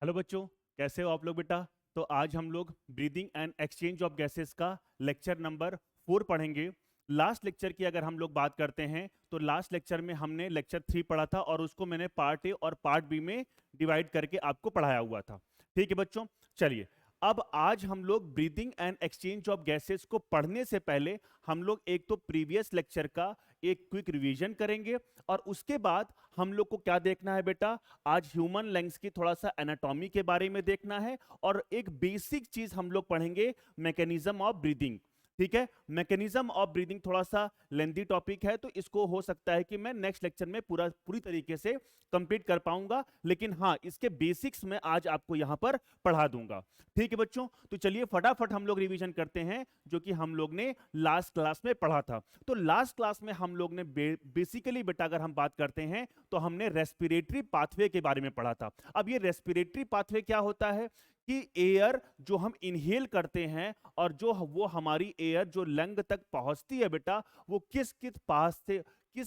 Hello बच्चों, कैसे हो आप लोग बेटा। तो आज हम लोग breathing and exchange of gases का लेक्चर नंबर 4 पढ़ेंगे। लास्ट लेक्चर की अगर हम लोग बात करते हैं तो लास्ट लेक्चर में हमने लेक्चर 3 पढ़ा था और उसको मैंने पार्ट ए और पार्ट बी में डिवाइड करके आपको पढ़ाया हुआ था। ठीक है बच्चों, चलिए अब आज हम लोग breathing and exchange of gases को पढ़ने से पहले हम लोग एक तो प्रीवियस लेक्चर का एक क्विक रिवीजन करेंगे और उसके बाद हम लोग को क्या देखना है बेटा, आज ह्यूमन लंग्स की थोड़ा सा एनाटॉमी के बारे में देखना है और एक बेसिक चीज हम लोग पढ़ेंगे, मैकेनिज्म ऑफ ब्रीदिंग। ठीक है, मैकेनिज्म ऑफ ब्रीदिंग थोड़ा सा लेंथी टॉपिक है तो इसको हो सकता है कि मैं नेक्स्ट लेक्चर में पूरी तरीके से कंप्लीट कर पाऊंगा, लेकिन हाँ इसके बेसिक्स मैं आज आपको यहां पर पढ़ा दूंगा। ठीक है बच्चों, तो चलिए फटाफट हम लोग रिवीजन करते हैं जो कि हम लोग ने लास्ट क्लास में पढ़ा था। तो लास्ट क्लास में हम लोग ने बेसिकली बेटा अगर हम बात करते हैं तो हमने रेस्पिरेटरी पाथवे के बारे में पढ़ा था। अब ये रेस्पिरेटरी पाथवे क्या होता है कि एयर जो हम इनहेल करते हैं और जो वो हमारी एयर जो लंग तक पहुंचती है बेटा, वो किस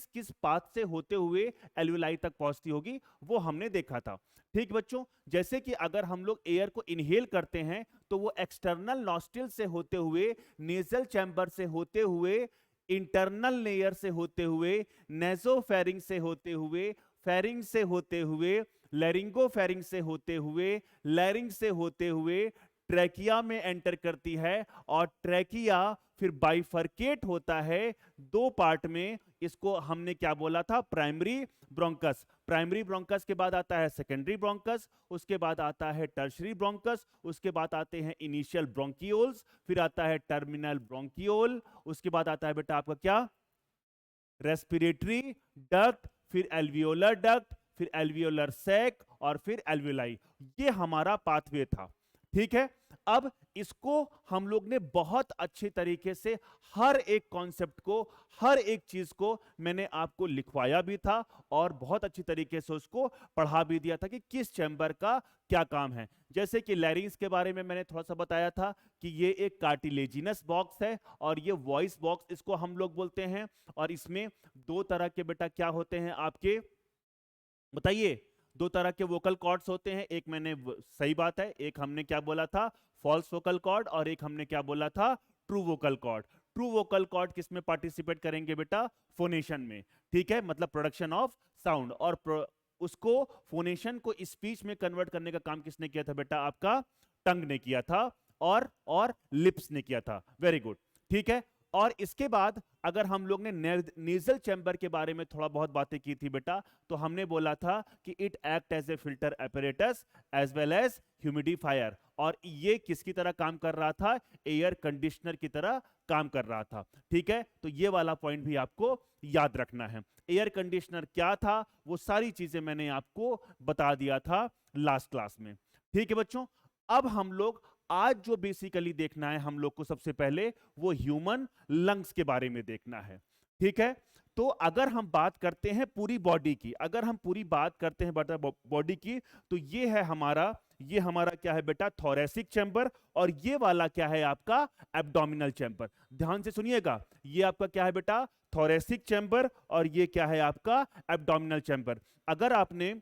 किस पाथ से होते हुए एल्विलाई तक पहुंचती होगी, वो हमने देखा था। ठीक बच्चों, जैसे कि अगर हम लोग एयर को इनहेल करते हैं तो वो एक्सटर्नल नॉस्ट्रिल से होते हुए, नेजल चैम्बर से होते हुए, इंटरनल लेयर से होते हुए, नेजोफेरिंग से होते हुए, फेरिंग से होते हुए, लैरिंगोफेरिंग से होते हुए, लैरिंग से होते हुए ट्रैकिया में एंटर करती है और ट्रैकिया फिर बाइफरकेट होता है दो पार्ट में। इसको हमने क्या बोला था, प्राइमरी ब्रोंकस। प्राइमरी ब्रोंकस के बाद आता है सेकेंडरी ब्रोंकस, उसके बाद आता है टर्शरी ब्रोंकस, उसके बाद आते हैं इनिशियल ब्रोंकियोल्स, फिर आता है टर्मिनल ब्रोंकियोल, उसके बाद आता है बेटा आपका क्या, रेस्पिरेटरी डक्ट, फिर एल्वियोलर डक्ट, फिर एल्वियोलर सैक और फिर एल्वियोलाई। ये हमारा पाथवे था। ठीक है, अब इसको हम लोग ने बहुत अच्छे तरीके से हर एक कॉन्सेप्ट को, हर एक चीज को मैंने आपको लिखवाया भी था और बहुत अच्छी तरीके से उसको पढ़ा भी दिया था कि किस चैम्बर का क्या काम है। जैसे कि लैरिंग्स के बारे में मैंने थोड़ा सा बताया था कि ये एक कार्टिलेजिनस बॉक्स है और ये वॉइस बॉक्स इसको हम लोग बोलते हैं। और इसमें दो तरह के बेटा क्या होते हैं आपके, बताइए। दो तरह के वोकल कॉर्ड्स होते हैं, एक मैंने सही बात है, एक हमने क्या बोला था, फॉल्स वोकल कॉर्ड, और एक हमने क्या बोला था, true vocal cord. True vocal cord किस में पार्टिसिपेट करेंगे बेटा, फोनेशन में। ठीक है, मतलब प्रोडक्शन ऑफ साउंड, और उसको फोनेशन को स्पीच में कन्वर्ट करने का काम किसने किया था बेटा, आपका टंग ने किया था और लिप्स ने किया था। Very good. ठीक है, और इसके बाद अगर हम लोग ने नेजल चैम्बर के बारे में थोड़ा बहुत बातें की थी बेटा, तो हमने बोला था कि it act as a filter apparatus as well as humidifier, और ये किसकी तरह काम कर रहा था, एयर कंडीशनर की तरह काम कर रहा था। ठीक है, तो ये वाला पॉइंट भी आपको याद रखना है। एयर कंडीशनर क्या था, वो सारी चीजें मैंने आपको बता दिया था लास्ट क्लास में। ठीक है बच्चों, अब हम लोग आज जो बेसिकली देखना है हम लोग को, सबसे पहले वो ह्यूमन लंग्स के बारे में देखना है। ठीक है, तो अगर हम बात करते हैं पूरी बॉडी की, अगर हम पूरी बात करते हैं बॉडी की, तो ये हमारा क्या है बेटा, थोरेसिक चैम्बर, और ये वाला क्या है आपका, एब्डोमिनल चैम्बर। ध्यान से सुनिएगा, ये आपका क्या है बेटा, थोरेसिक चैम्बर, और ये क्या है आपका, एब्डोमिनल चैम्बर। अगर आपने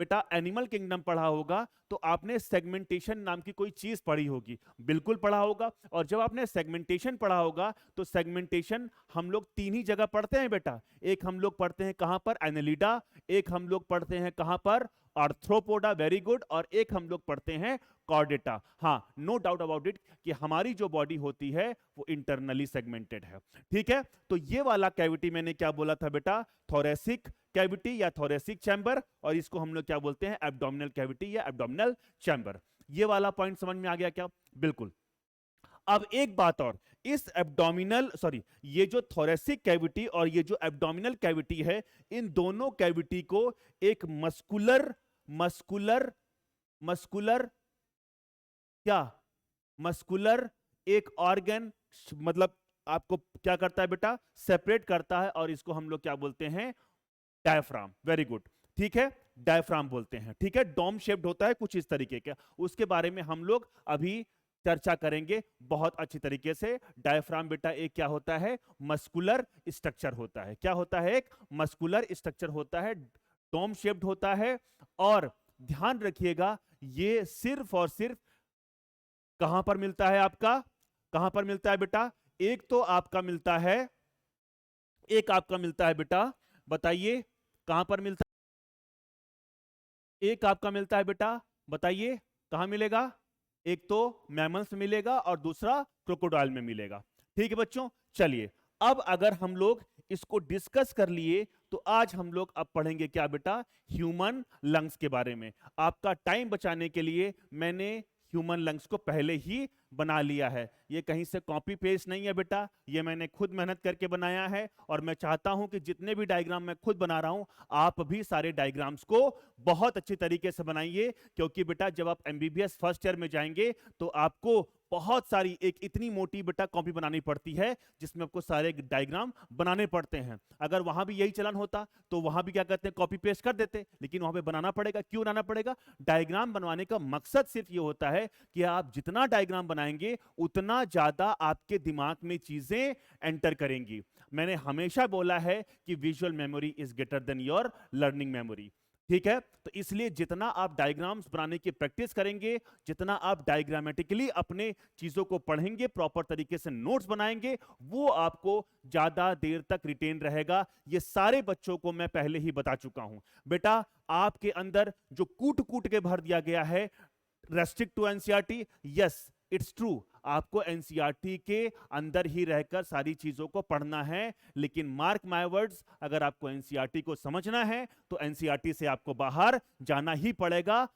बेटा एनिमल किंगडम पढ़ा होगा तो आपने सेगमेंटेशन नाम की कोई चीज पढ़ी होगी, बिल्कुल पढ़ा होगा। और जब आपने सेगमेंटेशन पढ़ा होगा तो सेगमेंटेशन हम लोग तीन ही जगह पढ़ते हैं बेटा। एक हम लोग पढ़ते हैं कहां पर, एनेलिडा, एक हम लोग पढ़ते हैं कहां पर, आर्थ्रोपोडा, वेरी गुड, और एक हम लोग पढ़ते हैं कॉर्डेटा। हाँ, नो डाउट अबाउट इट कि हमारी जो बॉडी होती है वो इंटरनली सेगमेंटेड है। ठीक है, तो ये वाला कैविटी मैंने क्या बोला था बेटा, थोरेसिक कैविटी या थोरेसिक चैम्बर, और इसको हम लोग क्या बोलते हैं, एब्डोमिनल कैविटी या एब्डोमिनल चैम्बर। ये वाला पॉइंट समझ में आ गया क्या, बिल्कुल। अब एक बात और, इस एब्डोमिनल सॉरी ये जो थोरेसिक कैविटी और ये जो एब्डोमिनल कैविटी है, इन दोनों कैविटी को एक मस्कुलर मस्कुलर मस्कुलर क्या, मस्कुलर एक ऑर्गन, मतलब आपको क्या करता है बेटा, सेपरेट करता है, और इसको हम लोग क्या बोलते हैं, डायफ्राम। Very good. ठीक है, डायफ्राम बोलते हैं। ठीक है, डोम शेप्ड होता है कुछ इस तरीके का, उसके बारे में हम लोग अभी चर्चा करेंगे बहुत अच्छी तरीके से। डायफ्राम बेटा एक क्या होता है, मस्कुलर स्ट्रक्चर होता है। क्या होता है, एक मस्कुलर स्ट्रक्चर होता है, डोम शेप्ड होता है। और ध्यान रखिएगा, ये सिर्फ और सिर्फ कहां पर मिलता है आपका, कहां पर मिलता है बेटा? एक तो आपका मिलता है, एक आपका मिलता है बेटा, बताइए कहां पर मिलता है? एक आपका मिलता है बेटा, बताइए कहां मिलेगा? एक तो मैमल्स में मिलेगा और दूसरा क्रोकोडाइल में मिलेगा। ठीक है बच्चों, चलिए अब अगर हम लोग इसको डिस्कस कर लिए तो आज हम लोग अब पढ़ेंगे क्या बेटा? ह्यूमन लंग्स के बारे में। आपका टाइम बचाने के लिए मैंने ह्यूमन लंग्स को पहले ही बना लिया है। ये कहीं से कॉपी पेस्ट नहीं है बेटा, ये मैंने खुद मेहनत करके बनाया है और मैं चाहता हूं कि जितने भी डायग्राम मैं खुद बना रहा हूं आप भी सारे डायग्राम्स को बहुत अच्छी तरीके से बनाइए, क्योंकि बेटा जब आप एमबीबीएस फर्स्ट ईयर में जाएंगे तो आपको बहुत सारी एक इतनी मोटी बेटा कॉपी बनानी पड़ती है जिसमें आपको सारे डायग्राम बनाने पड़ते हैं। अगर वहां भी यही चलन होता तो वहां भी क्या करते हैं, कॉपी पेस्ट कर देते, लेकिन वहां पे बनाना पड़ेगा। क्यों बनाना पड़ेगा? डायग्राम बनवाने का मकसद सिर्फ ये होता है कि आप जितना डायग्राम बनाएंगे उतना ज्यादा आपके दिमाग में चीजें एंटर करेंगी। मैंने हमेशा बोला है कि visual memory is greater than your learning memory. ठीक है, तो इसलिए जितना आप डायग्राम्स बनाने की प्रैक्टिस करेंगे, जितना आप डायग्रामेटिकली अपने चीजों को पढ़ेंगे, प्रॉपर तरीके से नोट्स बनाएंगे, वो आपको ज्यादा देर तक रिटेन रहेगा। ये सारे बच्चों को मैं पहले ही बता चुका हूं। बेटा आपके अंदर जो कूट कूट के भर दिया गया है, restrict to NCERT, yes it's true, आपको एनसीईआरटी के अंदर ही रहकर सारी चीजों को पढ़ना है, लेकिन मार्क माय वर्ड्स, अगर आपको एनसीईआरटी को समझना है तो एनसीईआरटी से आपको बाहर जाना ही पड़ेगा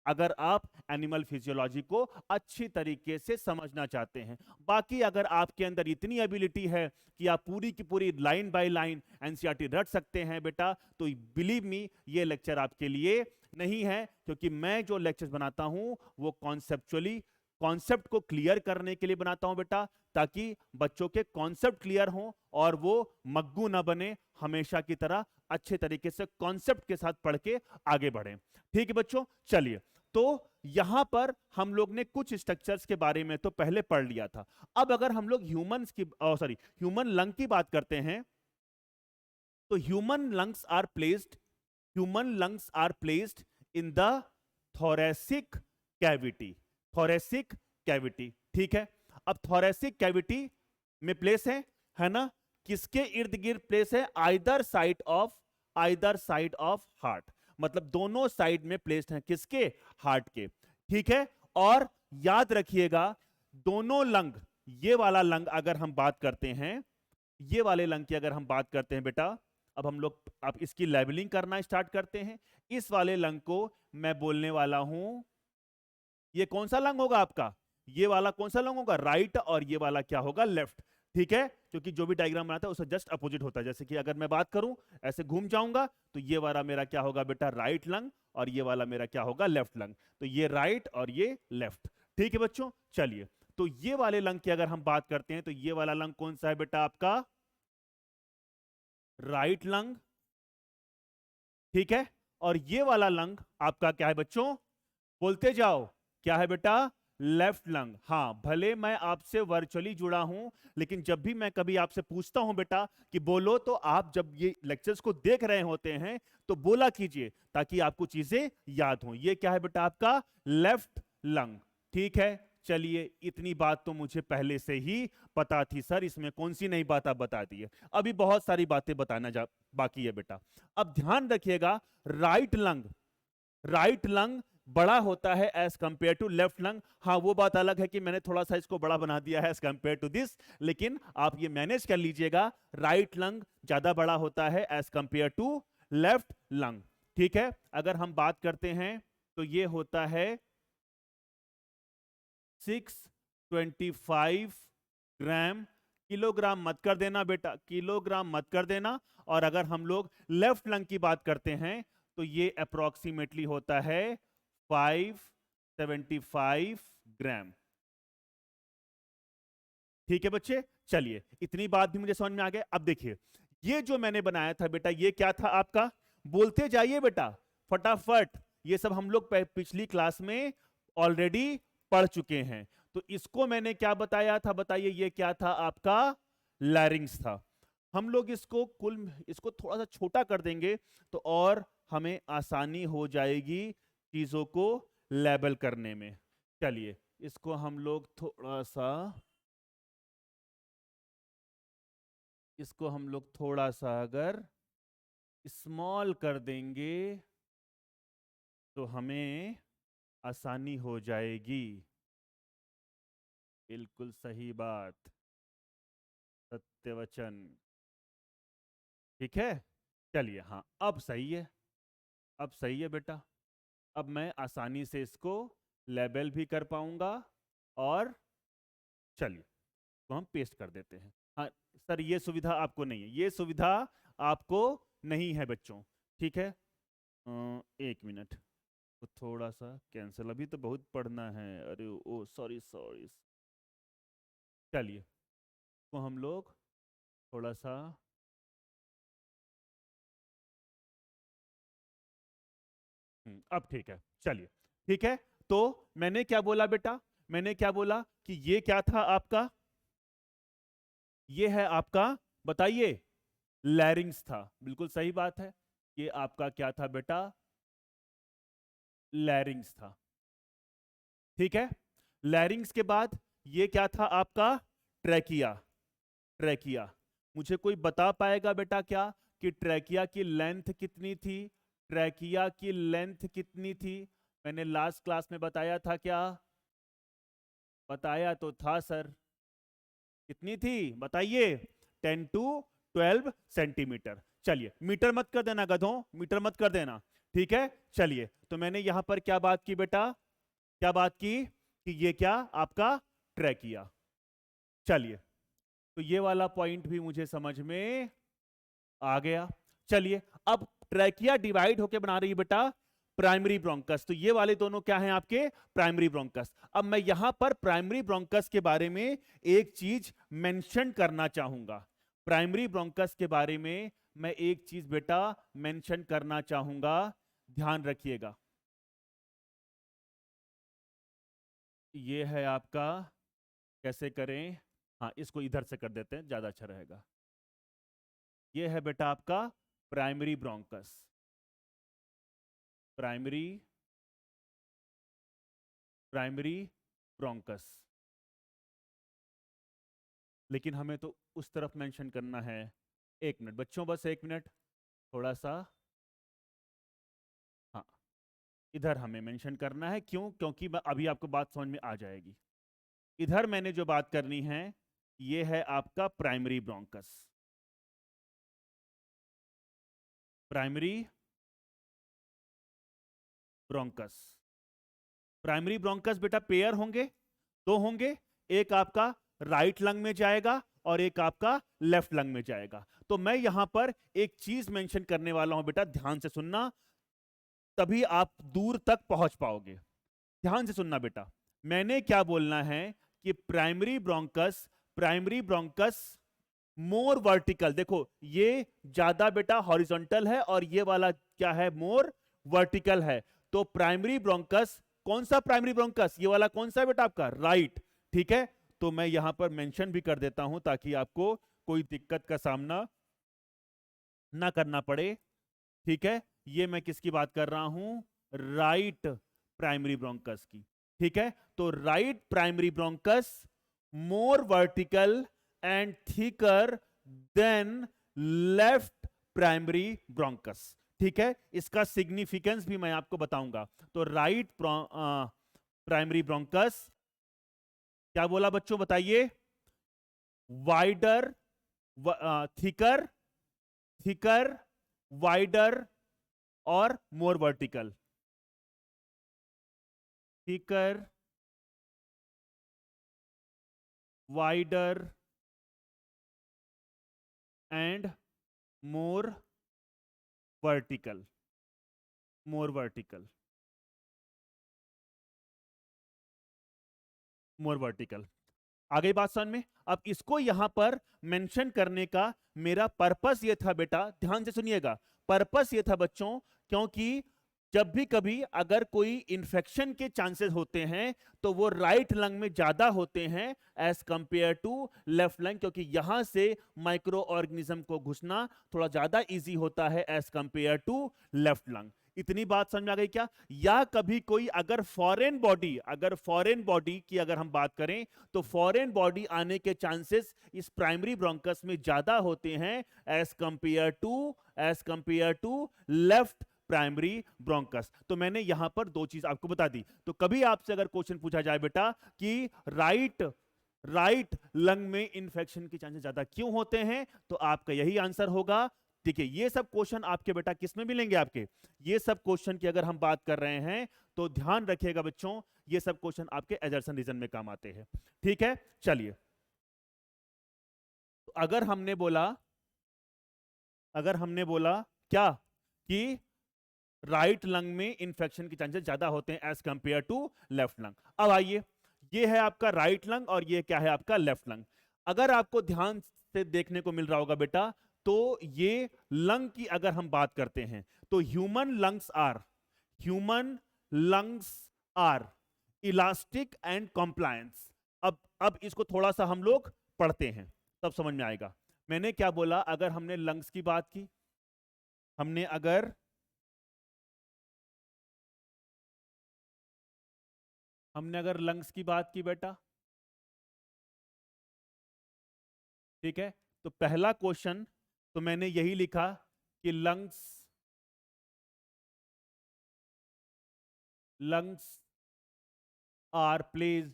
अगर आप एनिमल फिजियोलॉजी को अच्छी तरीके से समझना चाहते हैं। बाकी अगर आपके अंदर इतनी एबिलिटी है कि आप पूरी की पूरी लाइन बाय लाइन एनसीईआरटी रट सकते हैं बेटा, तो बिलीव मी ये लेक्चर आपके लिए नहीं है, क्योंकि मैं जो लेक्चर बनाता हूं वो कॉन्सेप्चुअली कॉन्सेप्ट को क्लियर करने के लिए बनाता हूं बेटा, ताकि बच्चों के कॉन्सेप्ट क्लियर हों और वो मग्गू ना बने, हमेशा की तरह अच्छे तरीके से कॉन्सेप्ट के साथ पढ़ के आगे बढ़ें। ठीक है बच्चों, चलिए तो यहां पर हम लोग ने कुछ स्ट्रक्चर्स के बारे में तो पहले पढ़ लिया था। अब अगर हम लोग ह्यूमन लंग की बात करते हैं तो human lungs are placed in the thoracic cavity. Thoracic cavity, ठीक है। अब थोरेसिक कैविटी में प्लेस है ना, किसके इर्द गिर्द प्लेस है? आइदर साइड ऑफ हार्ट, मतलब दोनों साइड में प्लेस्ड हैं, किसके? हार्ट के, ठीक है। और याद रखिएगा दोनों लंग, ये वाला लंग अगर हम बात करते हैं, ये वाले लंग की अगर हम बात करते हैं बेटा, अब हम लोग अब इसकी लेबलिंग करना स्टार्ट करते हैं। इस वाले लंग को मैं बोलने वाला हूं, ये कौन सा लंग होगा आपका? ये वाला कौन सा लंग होगा? राइट, और ये वाला क्या होगा? लेफ्ट, ठीक है। क्योंकि जो भी डायग्राम बनाता है उससे जस्ट अपोजिट होता है। जैसे कि अगर मैं बात करूं ऐसे घूम जाऊंगा तो ये वाला मेरा क्या होगा बेटा? राइट लंग, और ये वाला मेरा क्या होगा? Left lung. तो ये राइट और ये लेफ्ट, ठीक है बच्चों। चलिए तो ये वाले लंग की अगर हम बात करते हैं तो ये वाला लंग कौन सा है बेटा? आपका राइट लंग, ठीक है। और ये वाला लंग आपका क्या है बच्चों? बोलते जाओ, क्या है बेटा? Left lung. हाँ, भले मैं आपसे वर्चुअली जुड़ा हूं, लेकिन जब भी मैं कभी आपसे पूछता हूं बेटा कि बोलो, तो आप जब ये लेक्चर्स को देख रहे होते हैं तो बोला कीजिए, ताकि आपको चीजें याद हों। ये क्या है बेटा? आपका लेफ्ट लंग, ठीक है। चलिए इतनी बात तो मुझे पहले से ही पता थी सर, इसमें कौन सी नई बात आप बता दी है। अभी बहुत सारी बातें बताना बाकी है बेटा। अब ध्यान रखिएगा, राइट लंग बड़ा होता है as compare to left lung. हाँ, वो बात अलग है कि मैंने थोड़ा सा इसको बड़ा बना दिया है एज कंपेयर टू दिस, लेकिन आप ये मैनेज कर लीजिएगा, राइट लंग ज्यादा बड़ा होता है as compare to left lung, ठीक है। अगर हम बात करते हैं तो ये होता है 625 ग्राम, किलोग्राम मत कर देना बेटा, किलोग्राम मत कर देना। और अगर हम लोग लेफ्ट लंग की बात करते हैं तो ये अप्रोक्सीमेटली होता है 575 ग्राम, ठीक है बच्चे। चलिए इतनी बात भी मुझे समझ में आ गया। अब देखिए ये जो मैंने बनाया था बेटा, ये क्या था आपका? बोलते जाइए बेटा फटाफट, ये सब हम लोग पिछली क्लास में ऑलरेडी पढ़ चुके हैं। तो इसको मैंने क्या बताया था? बताइए, ये क्या था आपका? लैरिंग्स था। हम लोग इसको थोड़ा सा छोटा कर देंगे तो और हमें आसानी हो जाएगी चीजों को लेबल करने में। चलिए इसको हम लोग थोड़ा सा अगर स्मॉल कर देंगे तो हमें आसानी हो जाएगी। बिल्कुल सही बात, सत्य वचन। ठीक है, चलिए हाँ अब सही है, अब सही है बेटा। अब मैं आसानी से इसको लेबल भी कर पाऊंगा और चलिए तो हम पेस्ट कर देते हैं। हाँ सर ये सुविधा आपको नहीं है, ये सुविधा आपको नहीं है बच्चों। ठीक है, 1 मिनट, तो थोड़ा सा कैंसिल, अभी तो बहुत पढ़ना है। अरे ओ सॉरी सॉरी। चलिए तो हम लोग थोड़ा सा अब ठीक है। चलिए ठीक है, तो मैंने क्या बोला बेटा, मैंने क्या बोला कि ये क्या था आपका, ये है आपका, बताइए, लैरिंग्स था। बिल्कुल सही बात है, ये आपका क्या था बेटा, लैरिंग्स था। ठीक है, लैरिंग्स के बाद ये क्या था आपका, ट्रैकिया। ट्रैकिया, मुझे कोई बता पाएगा बेटा क्या कि ट्रैकिया की लेंथ कितनी थी, ट्रैकिया की लेंथ कितनी थी? मैंने लास्ट क्लास में बताया था क्या, बताया तो था सर, कितनी थी बताइए, 10 to 12 सेंटीमीटर। चलिए मीटर मत कर देना गधों, मीटर मत कर देना। ठीक है, चलिए तो मैंने यहां पर क्या बात की बेटा, क्या बात की कि ये क्या आपका ट्रैकिया। चलिए तो ये वाला पॉइंट भी मुझे समझ में आ गया। चलिए अब ट्रैकिया डिवाइड होके बना रही है बेटा प्राइमरी ब्रोंकस, तो ये वाले दोनों क्या हैं आपके प्राइमरी ब्रोंकस। अब मैं यहां पर प्राइमरी ब्रोंकस के बारे में एक चीज मेंशन करना चाहूंगा, प्राइमरी ब्रोंकस के बारे में मैं एक चीज बेटा मेंशन करना चाहूंगा, ध्यान रखिएगा। ये है आपका, कैसे करें, हाँ इसको इधर से कर देते हैं ज्यादा अच्छा रहेगा। ये है बेटा आपका primary bronchus, primary primary bronchus. लेकिन हमें तो उस तरफ मेंशन करना है। 1 मिनट बच्चों, बस 1 मिनट, थोड़ा सा, हाँ इधर हमें मेंशन करना है। क्यों? क्योंकि अभी आपको बात समझ में आ जाएगी। इधर मैंने जो बात करनी है ये है आपका primary bronchus, primary bronchus. Primary bronchus बेटा पेयर होंगे, दो होंगे, एक आपका राइट लंग में जाएगा और एक आपका लेफ्ट लंग में जाएगा। तो मैं यहां पर एक चीज मेंशन करने वाला हूं बेटा, ध्यान से सुनना, तभी आप दूर तक पहुंच पाओगे। ध्यान से सुनना बेटा, मैंने क्या बोलना है कि प्राइमरी ब्रोंकस मोर वर्टिकल, देखो ये ज्यादा बेटा हॉरिजॉन्टल है और ये वाला क्या है, मोर वर्टिकल है। तो प्राइमरी ब्रोंकस, कौन सा प्राइमरी ब्रोंकस, ये वाला कौन सा है बेटा आपका राइट। ठीक है, तो मैं यहां पर मेंशन भी कर देता हूं ताकि आपको कोई दिक्कत का सामना ना करना पड़े। ठीक है, ये मैं किसकी बात कर रहा हूं, राइट प्राइमरी ब्रोंकस की। ठीक है, तो right primary bronchus more vertical and thicker than left primary bronchus. ठीक है, इसका सिग्निफिकेंस भी मैं आपको बताऊंगा। तो राइट प्राइमरी ब्रोंकस क्या बोला बच्चों बताइए, वाइडर, थिकर, थिकर, वाइडर और more vertical, thicker, wider and more vertical, more vertical, more vertical. आ गई बात समझ में? अब इसको यहां पर मेंशन करने का मेरा पर्पस ये था बेटा, ध्यान से सुनिएगा, पर्पस ये था बच्चों, क्योंकि जब भी कभी अगर कोई इंफेक्शन के चांसेस होते हैं तो वो राइट लंग में ज्यादा होते हैं as compare to left lung, क्योंकि यहां से माइक्रो ऑर्गेनिज्म को घुसना थोड़ा ज्यादा इजी होता है as compare to left lung. इतनी बात समझ में आ गई क्या? या कभी कोई अगर फॉरेन बॉडी की अगर हम बात करें तो फॉरेन बॉडी आने के चांसेस इस प्राइमरी ब्रोंकस में ज्यादा होते हैं as compare to left primary bronchus. तो मैंने यहां पर दो चीज आपको बता दी। तो कभी आपसे अगर क्वेश्चन पूछा जाए बेटा कि राइट लंग में इंफेक्शन के चांसेस ज्यादा क्यों होते हैं, तो आपका यही आंसर होगा। देखिए ये सब क्वेश्चन आपके बेटा किस में मिलेंगे? आपके ये सब क्वेश्चन की अगर हम बात कर रहे हैं तो ध्यान रखिएगा बच्चों, ये सब क्वेश्चन आपके एजर्सन रीजन में काम आते हैं। ठीक है, चलिए। तो अगर हमने बोला क्या कि राइट लंग में इंफेक्शन के चांसेस ज्यादा होते हैं as compare to left lung. अब आइए, ये है आपका राइट लंग और ये क्या है आपका लेफ्ट लंग। अगर आपको ध्यान से देखने को मिल रहा होगा बेटा, तो ये लंग की अगर हम बात करते हैं तो human lungs are elastic and compliance. अब इसको थोड़ा सा हम लोग पढ़ते हैं तब समझ में आएगा। मैंने क्या बोला? अगर हमने लंग्स की बात की, हमने अगर लंग्स की बात की बेटा, ठीक है, तो पहला क्वेश्चन तो मैंने यही लिखा कि lungs are placed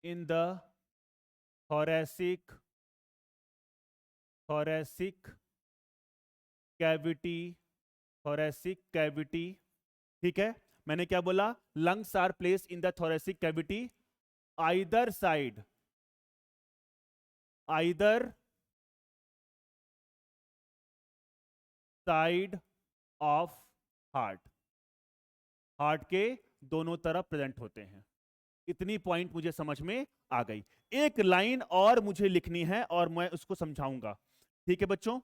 in the thoracic cavity ठीक है। मैंने क्या बोला? Lungs are placed in the thoracic cavity either side of heart के दोनों तरफ प्रेजेंट होते हैं। इतनी पॉइंट मुझे समझ में आ गई। एक लाइन और मुझे लिखनी है और मैं उसको समझाऊंगा। ठीक है बच्चों,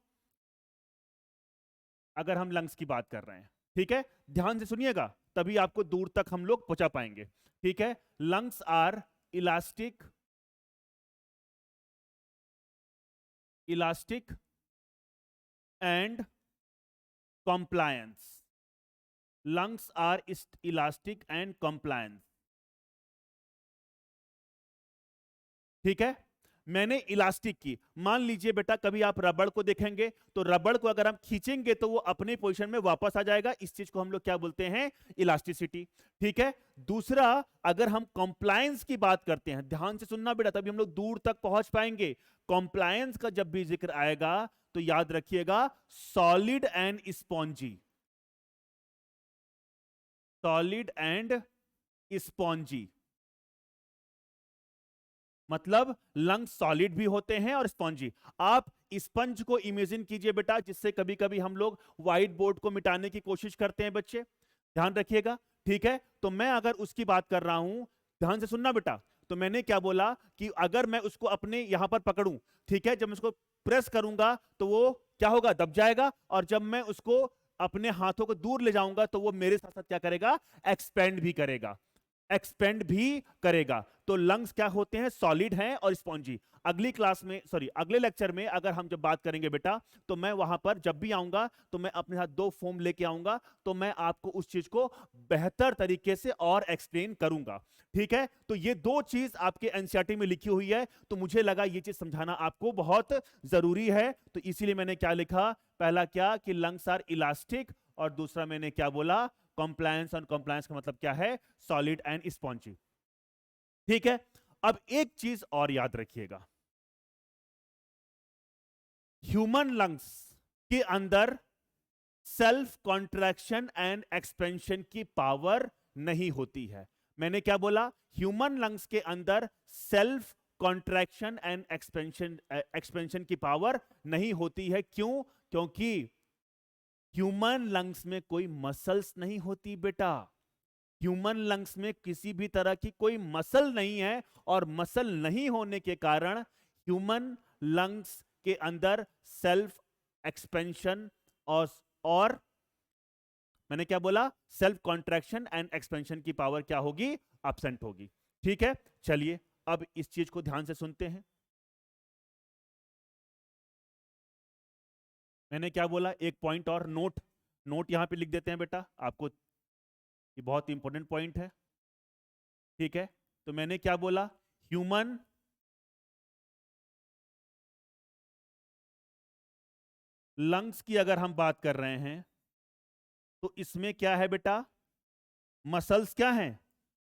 अगर हम लंग्स की बात कर रहे हैं, ठीक है, ध्यान से सुनिएगा तभी आपको दूर तक हम लोग पहुंचा पाएंगे। ठीक है, lungs are elastic and compliance. Lungs are elastic and compliance. ठीक है, मैंने इलास्टिक की। मान लीजिए बेटा कभी आप रबड़ को देखेंगे तो रबड़ को अगर हम खींचेंगे तो वो अपने पोजीशन में वापस आ जाएगा। इस चीज को हम लोग क्या बोलते हैं? इलास्टिसिटी। ठीक है, दूसरा अगर हम कॉम्प्लायंस की बात करते हैं, ध्यान से सुनना बेटा तभी हम लोग दूर तक पहुंच पाएंगे। कॉम्प्लायंस का जब भी जिक्र आएगा तो याद रखिएगा सॉलिड एंड स्पॉन्जी। मतलब लंग्स सॉलिड भी होते हैं और स्पॉन्जी। आप स्पंज को इमेजिन कीजिए बेटा, जिससे कभी कभी हम लोग व्हाइट बोर्ड को मिटाने की कोशिश करते हैं बच्चे, ध्यान रखिएगा। ठीक है, तो मैं अगर उसकी बात कर रहा हूं, ध्यान से सुनना बेटा, तो मैंने क्या बोला कि अगर मैं उसको अपने यहां पर पकड़ूं, ठीक है, जब मैं उसको प्रेस करूंगा तो वो क्या होगा? दब जाएगा। और जब मैं उसको अपने हाथों को दूर ले जाऊंगा तो वो मेरे साथ साथ क्या करेगा? एक्सपेंड भी करेगा। तो लंग्स क्या होते हैं? सॉलिड हैं और स्पॉन्जी। अगले लेक्चर में अगर हम जब बात करेंगे बेटा, तो मैं वहां पर जब भी आऊंगा तो मैं अपने साथ 2 फॉर्म लेके आऊंगा, तो मैं आपको उस चीज को बेहतर तरीके से और एक्सप्लेन करूंगा। ठीक है, तो ये 2 चीज आपके एनसीईआरटी में लिखी हुई है, तो मुझे लगा ये चीज समझाना आपको बहुत जरूरी है, तो इसीलिए मैंने क्या लिखा? पहला क्या कि लंग्स आर इलास्टिक, और दूसरा मैंने क्या बोला? कॉम्प्लायंस। और कॉम्प्लायंस का मतलब क्या है? Solid and spongy. ठीक है, अब एक चीज और याद रखिएगा, ह्यूमन लंग्स के अंदर सेल्फ कॉन्ट्रैक्शन एंड एक्सपेंशन की पावर नहीं होती है। मैंने क्या बोला? ह्यूमन लंग्स के अंदर सेल्फ कॉन्ट्रैक्शन एंड एक्सपेंशन की पावर नहीं होती है। क्यों? क्योंकि ह्यूमन लंग्स में कोई मसल्स नहीं होती बेटा। ह्यूमन लंग्स में किसी भी तरह की कोई मसल नहीं है, और मसल नहीं होने के कारण ह्यूमन लंग्स के अंदर सेल्फ एक्सपेंशन और मैंने क्या बोला? सेल्फ कॉन्ट्रैक्शन एंड एक्सपेंशन की पावर क्या होगी? एब्सेंट होगी। ठीक है, चलिए अब इस चीज को ध्यान से सुनते हैं। मैंने क्या बोला, एक पॉइंट और नोट, नोट यहां पे लिख देते हैं बेटा आपको, ये बहुत इंपॉर्टेंट पॉइंट है। ठीक है, तो मैंने क्या बोला, ह्यूमन लंग्स की अगर हम बात कर रहे हैं तो इसमें क्या है बेटा, मसल्स क्या हैं,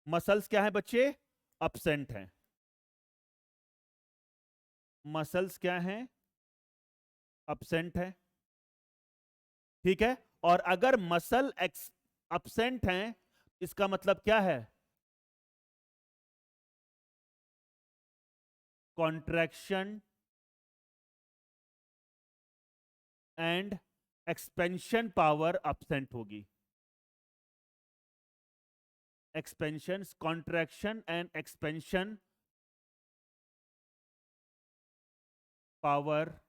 मसल्स क्या है बच्चे, अब्सेंट हैं। मसल्स क्या हैं, अब्सेंट है। ठीक है, और अगर मसल अब्सेंट हैं इसका मतलब क्या है, contraction and expansion power absent होगी। Expansion, contraction and expansion power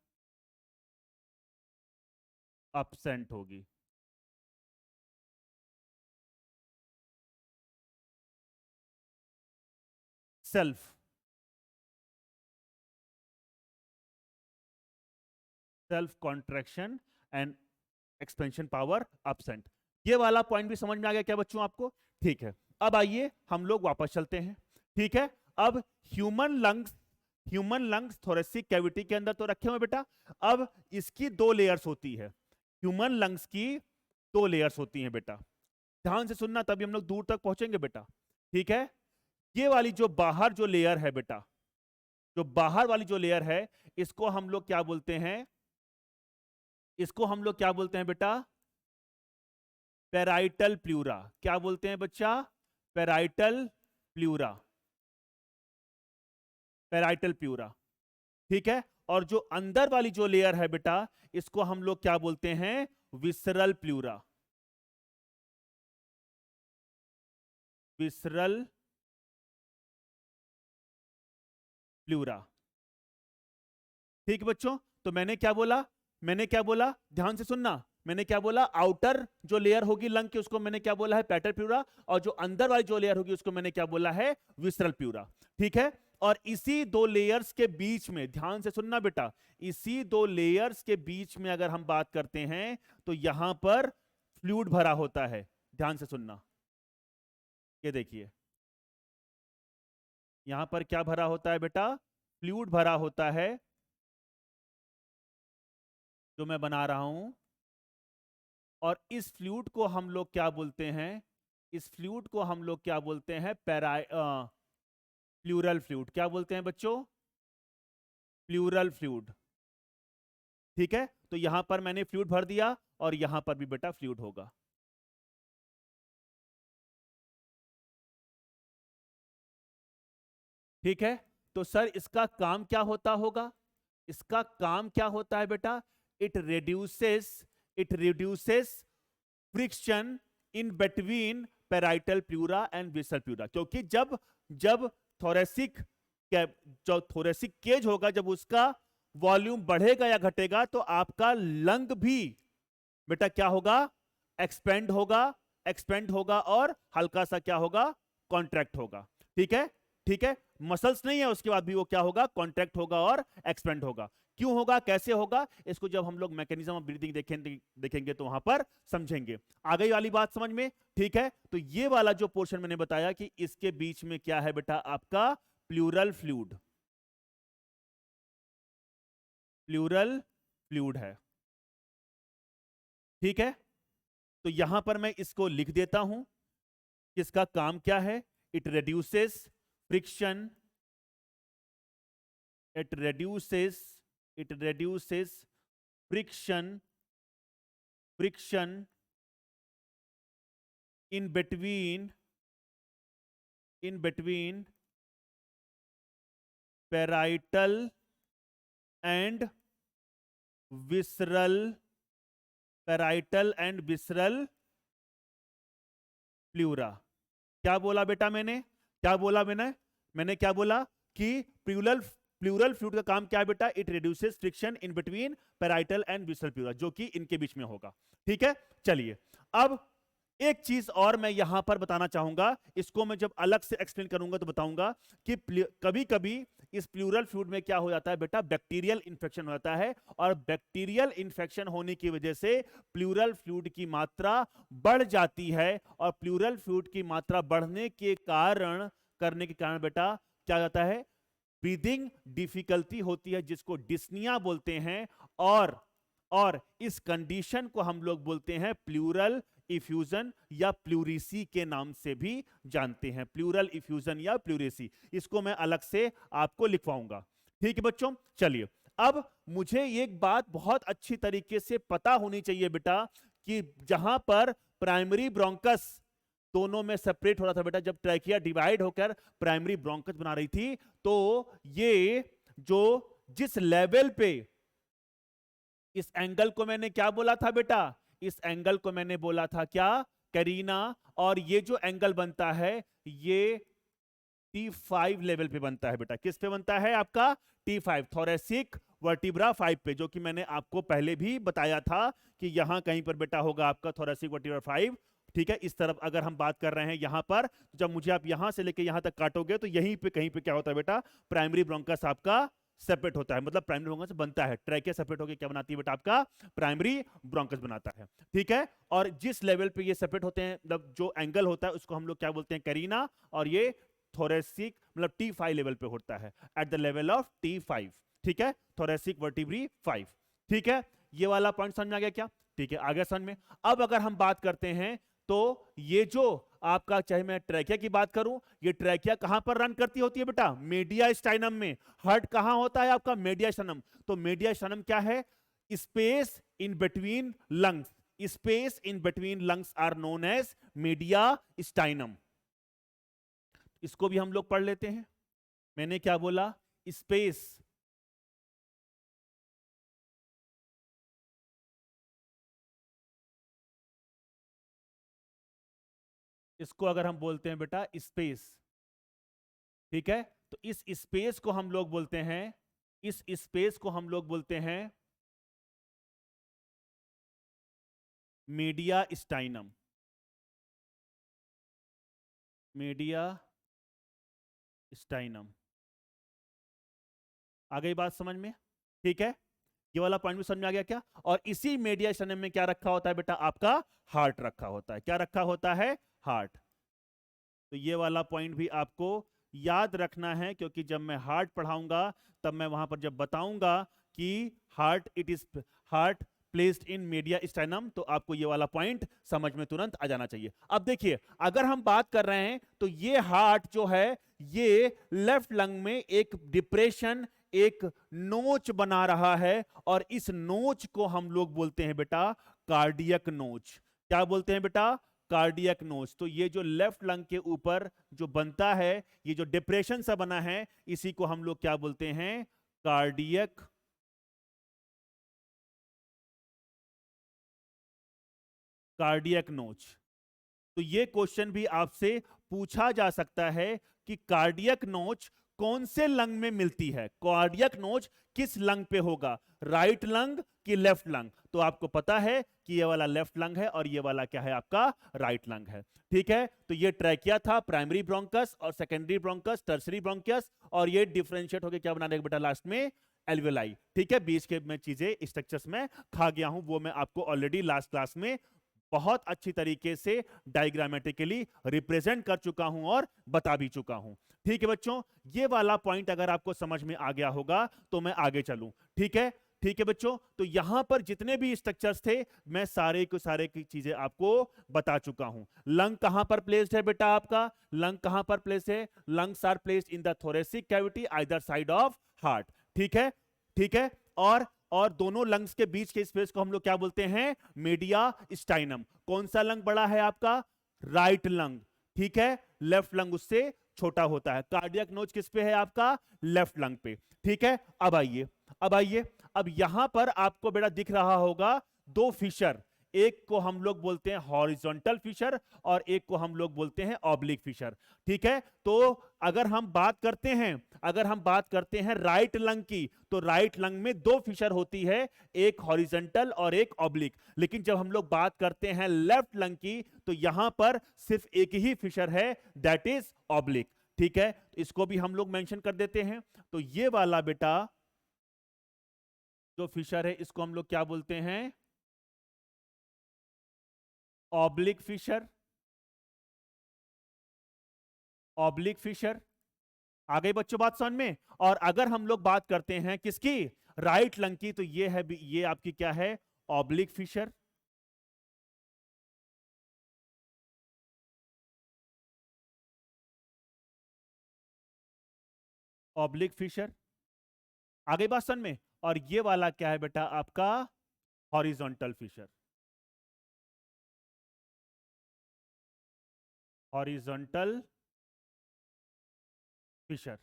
absent होगी। Self self contraction and expansion power absent. ये वाला पॉइंट भी समझ में आ गया क्या बच्चों आपको? ठीक है, अब आइए हम लोग वापस चलते हैं। ठीक है, अब ह्यूमन लंग्स थोरेसिक कैविटी के अंदर तो रखे हुए बेटा। अब इसकी दो लेयर्स होती है, ह्यूमन लंग्स की दो लेयर्स होती हैं बेटा, ध्यान से सुनना तभी हम लोग दूर तक पहुंचेंगे बेटा। ठीक है, ये वाली जो बाहर जो लेयर है बेटा, जो बाहर वाली जो लेयर है, इसको हम लोग क्या बोलते हैं, इसको हम लोग क्या बोलते हैं बेटा, पेराइटल प्लूरा। क्या बोलते हैं बच्चा, पेराइटल प्लूरा, पेराइटल प्लूरा। ठीक है, और जो अंदर वाली जो लेयर है बेटा, इसको हम लोग क्या बोलते हैं, विसरल प्लूरा, विसरल प्लूरा। ठीक बच्चों, तो मैंने क्या बोला, मैंने क्या बोला, ध्यान से सुनना, मैंने क्या बोला, आउटर जो लेयर होगी लंग की उसको मैंने क्या बोला है, पेटल प्लूरा, और जो अंदर वाली जो लेयर होगी उसको मैंने क्या बोला है, विसरल प्लूरा। ठीक है, और इसी दो लेयर्स के बीच में, ध्यान से सुनना बेटा, इसी दो लेयर्स के बीच में अगर हम बात करते हैं तो यहां पर फ्लूइड भरा होता है। ध्यान से सुनना, ये देखिए यहां पर क्या भरा होता है बेटा, फ्लूइड भरा होता है जो मैं बना रहा हूं, और इस फ्लूइड को हम लोग क्या बोलते हैं, इस फ्लूइड को हम लोग क्या बोलते हैं, प्लूरल फ्लूइड। क्या बोलते हैं बच्चों, प्लूरल फ्लूइड। ठीक है, तो यहां पर मैंने फ्लूइड भर दिया और यहां पर भी बेटा फ्लूइड होगा। ठीक है, तो सर इसका काम क्या होता होगा, इसका काम क्या होता है बेटा, it reduces friction in between parietal pleura and visceral pleura. क्योंकि जब जब थोरेसिक जो थोरेसिक केज होगा, जब उसका वॉल्यूम बढ़ेगा या घटेगा तो आपका लंग भी बेटा क्या होगा, एक्सपेंड होगा, एक्सपेंड होगा और हल्का सा क्या होगा, कॉन्ट्रैक्ट होगा। ठीक है, ठीक है, मसल्स नहीं है उसके बाद भी वो क्या होगा, कॉन्ट्रैक्ट होगा और एक्सपेंड होगा। क्यों होगा, कैसे होगा, इसको जब हम लोग मैकेनिज्म ऑफ ब्रीदिंग देखेंगे तो वहां पर समझेंगे। आ गई वाली बात समझ में? ठीक है, तो ये वाला जो पोर्शन मैंने बताया कि इसके बीच में क्या है बेटा, आपका प्लूरल फ्लूइड, प्लूरल फ्लूइड है। ठीक है, तो यहां पर मैं इसको लिख देता हूं कि इसका काम क्या है, it reduces friction, it reduces friction in between parietal and visceral, parietal and visceral pleura. क्या बोला बेटा मैंने, क्या बोला मैंने क्या बोला कि प्लूरल फ्लूइड का काम क्या है बेटा, it reduces friction in between parietal and visceral pleura, जो कि इनके बीच में होगा। ठीक है, चलिए अब एक चीज और मैं यहां पर बताना चाहूंगा, इसको मैं जब अलग से एक्सप्लेन करूंगा तो बताऊंगा कि कभी कभी इस प्लूरल फ्लूइड में क्या हो जाता है बेटा, बैक्टीरियल इंफेक्शन हो जाता है, और बैक्टीरियल इंफेक्शन होने की वजह से प्लूरल फ्लूइड की मात्रा बढ़ जाती है, और प्लूरल फ्लूइड की मात्रा बढ़ने के कारण बेटा क्या जाता है, ब्रीदिंग डिफिकल्टी होती है, जिसको डिस्निया बोलते हैं, और इस कंडीशन को हम लोग बोलते हैं प्लूरल इफ्यूजन या प्लूरिसी के नाम से भी जानते हैं, प्लूरल इफ्यूजन या प्लूरिसी। इसको मैं अलग से आपको लिखवाऊंगा। ठीक है बच्चों, चलिए अब मुझे एक बात बहुत अच्छी तरीके से पता होनी चाहिए बेटा, कि जहां पर प्राइमरी ब्रोंकस दोनों में सेपरेट हो रहा था बेटा, जब ट्रैकिया डिवाइड होकर प्राइमरी ब्रोंकस बना रही थी, तो ये जो जिस लेवल पे, इस एंगल को मैंने क्या बोला था बेटा, इस एंगल को मैंने बोला था क्या, करीना, और ये जो एंगल बनता है ये T5 लेवल पे बनता है बेटा। किस पे बनता है आपका, T5, थोरेसिक वर्टिब्रा 5 पे, जो कि मैंने आपको पहले भी बताया था कि यहां कहीं पर बेटा होगा आपका थोरेसिक वर्टिब्रा 5। ठीक है, इस तरफ अगर हम बात कर रहे हैं यहां पर, जब मुझे आप यहां से लेके यहां तक काटोगे तो यहीं पे कहीं पे क्या होता है बेटा, प्राइमरी ब्रोंकस आपका सेपरेट होता है, मतलब प्राइमरी ब्रोंकस बनता है, ट्रैकिया सेपरेट होकर क्या बनाती है बेटा, आपका प्राइमरी ब्रोंकस बनाता है। ठीक है, और जिस लेवल पे ये सेपरेट होते हैं, मतलब जो एंगल होता है उसको हम लोग क्या बोलते हैं, करीना, और ये थोरेसिक मतलब T5 लेवल पे होता है, at the level of T5। ठीक है, थोरेसिक वर्टिब्री 5। ठीक है, ये वाला पॉइंट समझ में आ गया क्या? ठीक है, आगे समझ में। अब अगर हम बात करते हैं तो ये जो आपका, चाहे मैं ट्रैकिया की बात करूं, ये ट्रैकिया कहां पर रन करती होती है बेटा, मीडिया स्टाइनम में। हार्ट कहां होता है आपका, मीडिया स्टाइनम। तो मीडिया स्टाइनम क्या है, space in between lungs, space in between lungs are known as mediastinum. इसको भी हम लोग पढ़ लेते हैं। मैंने क्या बोला, स्पेस इसको अगर हम बोलते हैं बेटा स्पेस। ठीक है, तो इस स्पेस को हम लोग बोलते हैं, इस स्पेस को हम लोग बोलते हैं मीडिया स्टाइनम, मीडिया स्टाइनम। आ गई बात समझ में? ठीक है, ये वाला पॉइंट भी समझ में आ गया क्या? और इसी मीडिया स्टाइनम में क्या रखा होता है बेटा, आपका हार्ट रखा होता है। क्या रखा होता है, हार्ट। तो ये वाला पॉइंट भी आपको याद रखना है, क्योंकि जब मैं हार्ट पढ़ाऊंगा तब मैं वहां पर जब बताऊंगा कि heart, it is heart placed in mediastinum, तो आपको ये वाला पॉइंट समझ में तुरंत आ जाना चाहिए। अब देखिए, अगर हम बात कर रहे हैं तो ये हार्ट जो है, ये लेफ्ट लंग में एक डिप्रेशन, एक नोच बना रहा है, और इस नोच को हम लोग बोलते हैं बेटा कार्डियक नोच। क्या बोलते हैं बेटा, कार्डियक नोच। तो ये जो लेफ्ट लंग के ऊपर जो बनता है, ये जो डिप्रेशन सा बना है, इसी को हम लोग क्या बोलते हैं, कार्डियक कार्डियक नोच। तो ये क्वेश्चन भी आपसे पूछा जा सकता है कि कार्डियक नोच कौन से लंग में मिलती है, कार्डियक नोच किस लंग पे होगा, राइट लंग कि लेफ्ट लंग। तो आपको पता है कि ये वाला लेफ्ट लंग है और ये वाला क्या है आपका राइट लंग है। ठीक है, तो ये ट्रैकिया था, प्राइमरी ब्रोंकस और सेकेंडरी ब्रोंकस, टर्सरी ब्रोंकियस, और ये डिफरेंशिएट होकर क्या बना देगा बेटा लास्ट में, एल्वेलाई। ठीक है, बीच के मैं चीजें स्ट्रक्चर्स में खा गया हूं, वो मैं आपको ऑलरेडी लास्ट क्लास में बहुत अच्छी तरीके से डायग्रामेटिकली रिप्रेजेंट कर चुका हूं और बता भी चुका हूं। ठीक है बच्चों, ये वाला पॉइंट अगर आपको समझ में आ गया होगा तो मैं आगे चलूं। ठीक है, ठीक है बच्चों, तो यहां पर जितने भी स्ट्रक्चर्स थे मैं सारे के सारे की चीजें आपको बता चुका हूं। लंग कहां पर प्लेस्ड है बेटा आपका, लंग कहां पर प्लेस्ड है, lungs are placed in the thoracic cavity either side of heart. ठीक है, ठीक है, और दोनों लंग्स के बीच के स्पेस को हम लोग क्या बोलते हैं, मीडिया स्टाइनम। कौन सा लंग बड़ा है आपका, राइट लंग। ठीक है, लेफ्ट लंग उससे छोटा होता है। कार्डियक नोच किस पे है आपका, लेफ्ट लंग पे। ठीक है, अब आइए, अब यहां पर आपको बेटा दिख रहा होगा दो फिशर, एक को हम लोग बोलते हैं हॉरिजॉन्टल फिशर और एक को हम लोग बोलते हैं ऑब्लिक फिशर। ठीक है, तो अगर हम बात करते हैं राइट लंग की, तो राइट लंग में दो फिशर होती है, एक हॉरिजॉन्टल और एक ऑब्लिक। लेकिन जब हम लोग बात करते हैं लेफ्ट लंग की, तो यहां पर सिर्फ एक ही फिशर है, दैट इज ऑब्लिक। ठीक है, तो इसको भी हम लोग मेंशन कर देते हैं। तो ये वाला बेटा जो फिशर है, इसको हम लोग क्या बोलते हैं? Oblique fissure. Oblique fissure. आ गई बच्चों बात समझ में? और अगर हम लोग बात करते हैं किसकी, राइट लंग की, तो ये है, ये आपकी क्या है, ऑब्लिक फिशर। Oblique fissure. आ गई बात समझ में? और ये वाला क्या है बेटा आपका, हॉरिजॉन्टल फिशर। Horizontal fissure.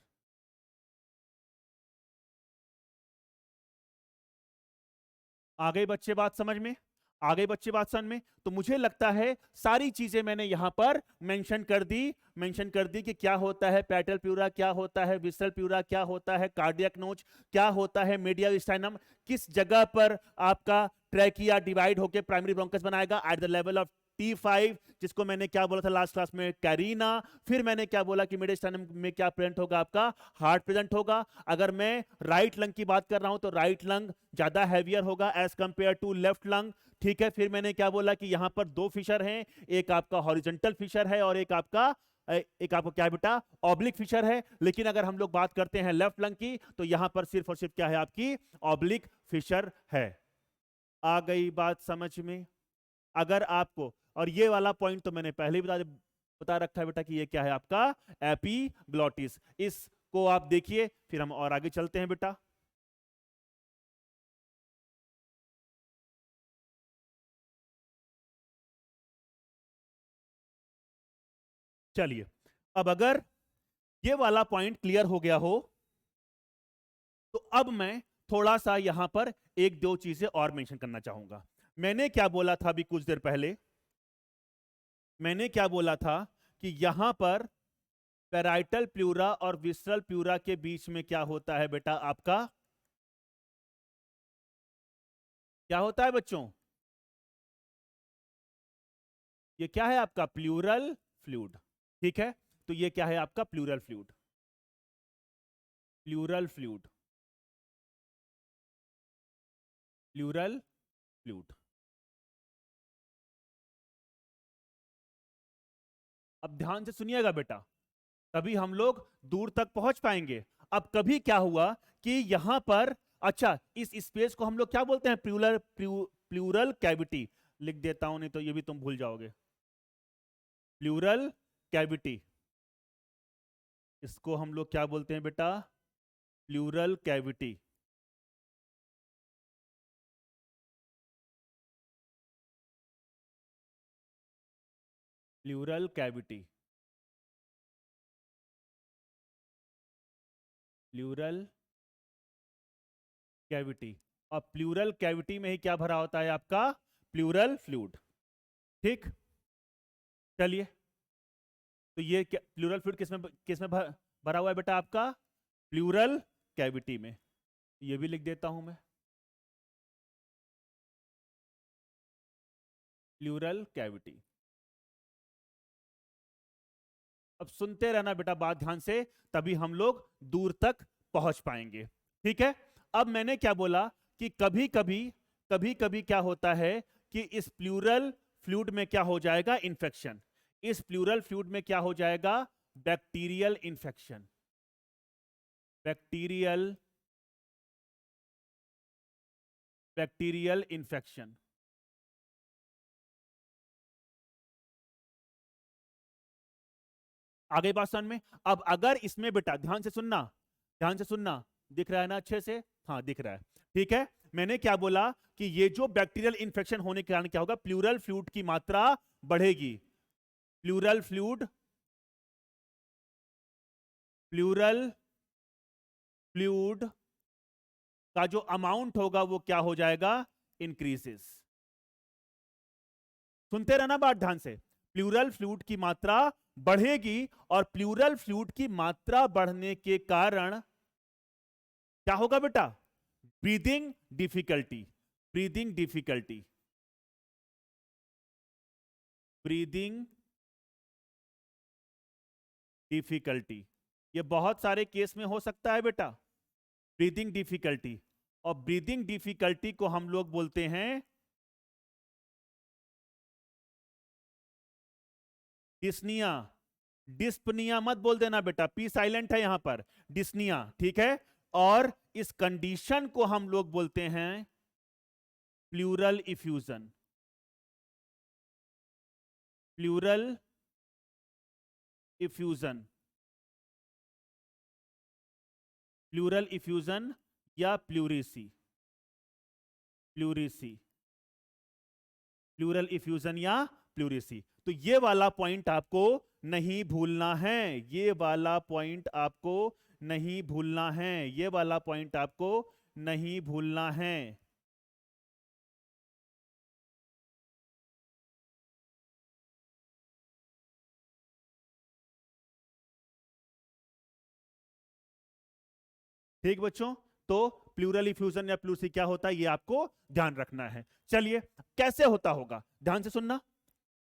आ गई बच्चे बात समझ में? आ गई बच्चे बात समझ में? तो मुझे लगता है सारी चीजें मैंने यहां पर मेंशन कर दी कि क्या होता है पेटल प्यूरा, क्या होता है विसरल प्यूरा, क्या होता है कार्डियक नोच, क्या होता है मीडियल स्टाइनम, किस जगह पर आपका ट्रैकिया डिवाइड होकर प्राइमरी ब्रोंकस बनाएगा at the level of T5, जिसको मैंने क्या बोला था लास्ट क्लास में, कैरीना। फिर मैंने क्या बोला कि मिड स्टाइनम में क्या प्रेजेंट होगा, आपका हार्ट प्रेजेंट होगा। अगर मैं राइट लंग की बात कर रहा हूं तो राइट लंग ज्यादा हैवियर होगा as compare to left lung. ठीक है, फिर मैंने क्या बोला कि यहां पर दो फिशर हैं, एक आपका हॉरिजॉन्टल फिशर है और एक आपका क्या है बेटा, ऑब्लिक फिशर है। लेकिन अगर हम लोग बात करते हैं लेफ्ट लंग की, तो यहां पर सिर्फ और सिर्फ क्या है, आपकी ऑब्लिक फिशर है। आ गई बात समझ में? अगर आपको, और ये वाला पॉइंट तो मैंने पहले ही बता रखा है बेटा कि ये क्या है आपका, एपीग्लॉटिस। इसको आप देखिए, फिर हम और आगे चलते हैं बेटा। चलिए, अब अगर ये वाला पॉइंट क्लियर हो गया हो, तो अब मैं थोड़ा सा यहां पर एक दो चीजें और मेंशन करना चाहूंगा। मैंने क्या बोला था अभी कुछ देर पहले? मैंने क्या बोला था कि यहां पर पैराइटल प्लूरा और विसरल प्लूरा के बीच में क्या होता है बेटा आपका, क्या होता है बच्चों? ये क्या है आपका, प्लूरल फ्लूइड। ठीक है, तो ये क्या है आपका, pleural fluid. Pleural fluid. Pleural fluid. अब ध्यान से सुनिएगा बेटा, तभी हम लोग दूर तक पहुंच पाएंगे। अब कभी क्या हुआ कि यहां पर, अच्छा इस स्पेस को हम लोग क्या बोलते हैं, प्लूरल कैविटी। लिख देता हूं, नहीं तो ये भी तुम भूल जाओगे। प्लूरल कैविटी, इसको हम लोग क्या बोलते हैं बेटा, pleural cavity. Pleural cavity. Pleural cavity. और प्लूरल कैविटी में ही क्या भरा होता है आपका, प्लूरल फ्लूइड। ठीक, चलिए, तो ये प्लूरल फ्लूइड किसमें किसमें भरा हुआ है बेटा आपका, प्लूरल कैविटी में। ये भी लिख देता हूं मैं, प्लूरल कैविटी। अब सुनते रहना बेटा बात ध्यान से, तभी हम लोग दूर तक पहुंच पाएंगे। ठीक है, अब मैंने क्या बोला कि कभी कभी क्या होता है कि इस प्लूरल फ्लूइड में क्या हो जाएगा, इंफेक्शन। इस प्लूरल फ्लूइड में क्या हो जाएगा, bacterial infection. Bacterial bacterial infection. आगे बात समझ में? अब अगर इसमें बेटा ध्यान से सुनना, ध्यान से सुनना, दिख रहा है ना अच्छे से? हाँ दिख रहा है। ठीक है, मैंने क्या बोला कि ये जो बैक्टीरियल इंफेक्शन होने के कारण क्या होगा, प्लूरल फ्लूइड की मात्रा बढ़ेगी। प्लूरल फ्लूइड, प्लूरल फ्लूइड का जो अमाउंट होगा वो क्या हो जाएगा, इंक्रीजेस। सुनते रहना बात ध्यान से। प्लूरल फ्लूइड की मात्रा बढ़ेगी और प्लूरल फ्लूइड की मात्रा बढ़ने के कारण क्या होगा बेटा? Breathing difficulty, breathing difficulty, breathing difficulty. ये बहुत सारे केस में हो सकता है बेटा, ब्रीदिंग डिफिकल्टी। और ब्रीदिंग डिफिकल्टी को हम लोग बोलते हैं डिस्निया। डिस्पनिया मत बोल देना बेटा, पी साइलेंट है यहां पर, डिस्निया, ठीक है। और इस कंडीशन को हम लोग बोलते हैं pleural effusion, pleural effusion, pleural effusion या प्लूरिसी, प्लूरिसी, प्लूरल इफ्यूजन या प्लूरिसी। तो ये वाला पॉइंट आपको नहीं भूलना है, ये वाला पॉइंट आपको नहीं भूलना है, ये वाला पॉइंट आपको नहीं भूलना है। ठीक बच्चों, तो प्लूरल इफ्यूजन या प्लूरिसी क्या होता है ये आपको ध्यान रखना है। चलिए, कैसे होता होगा, ध्यान से सुनना,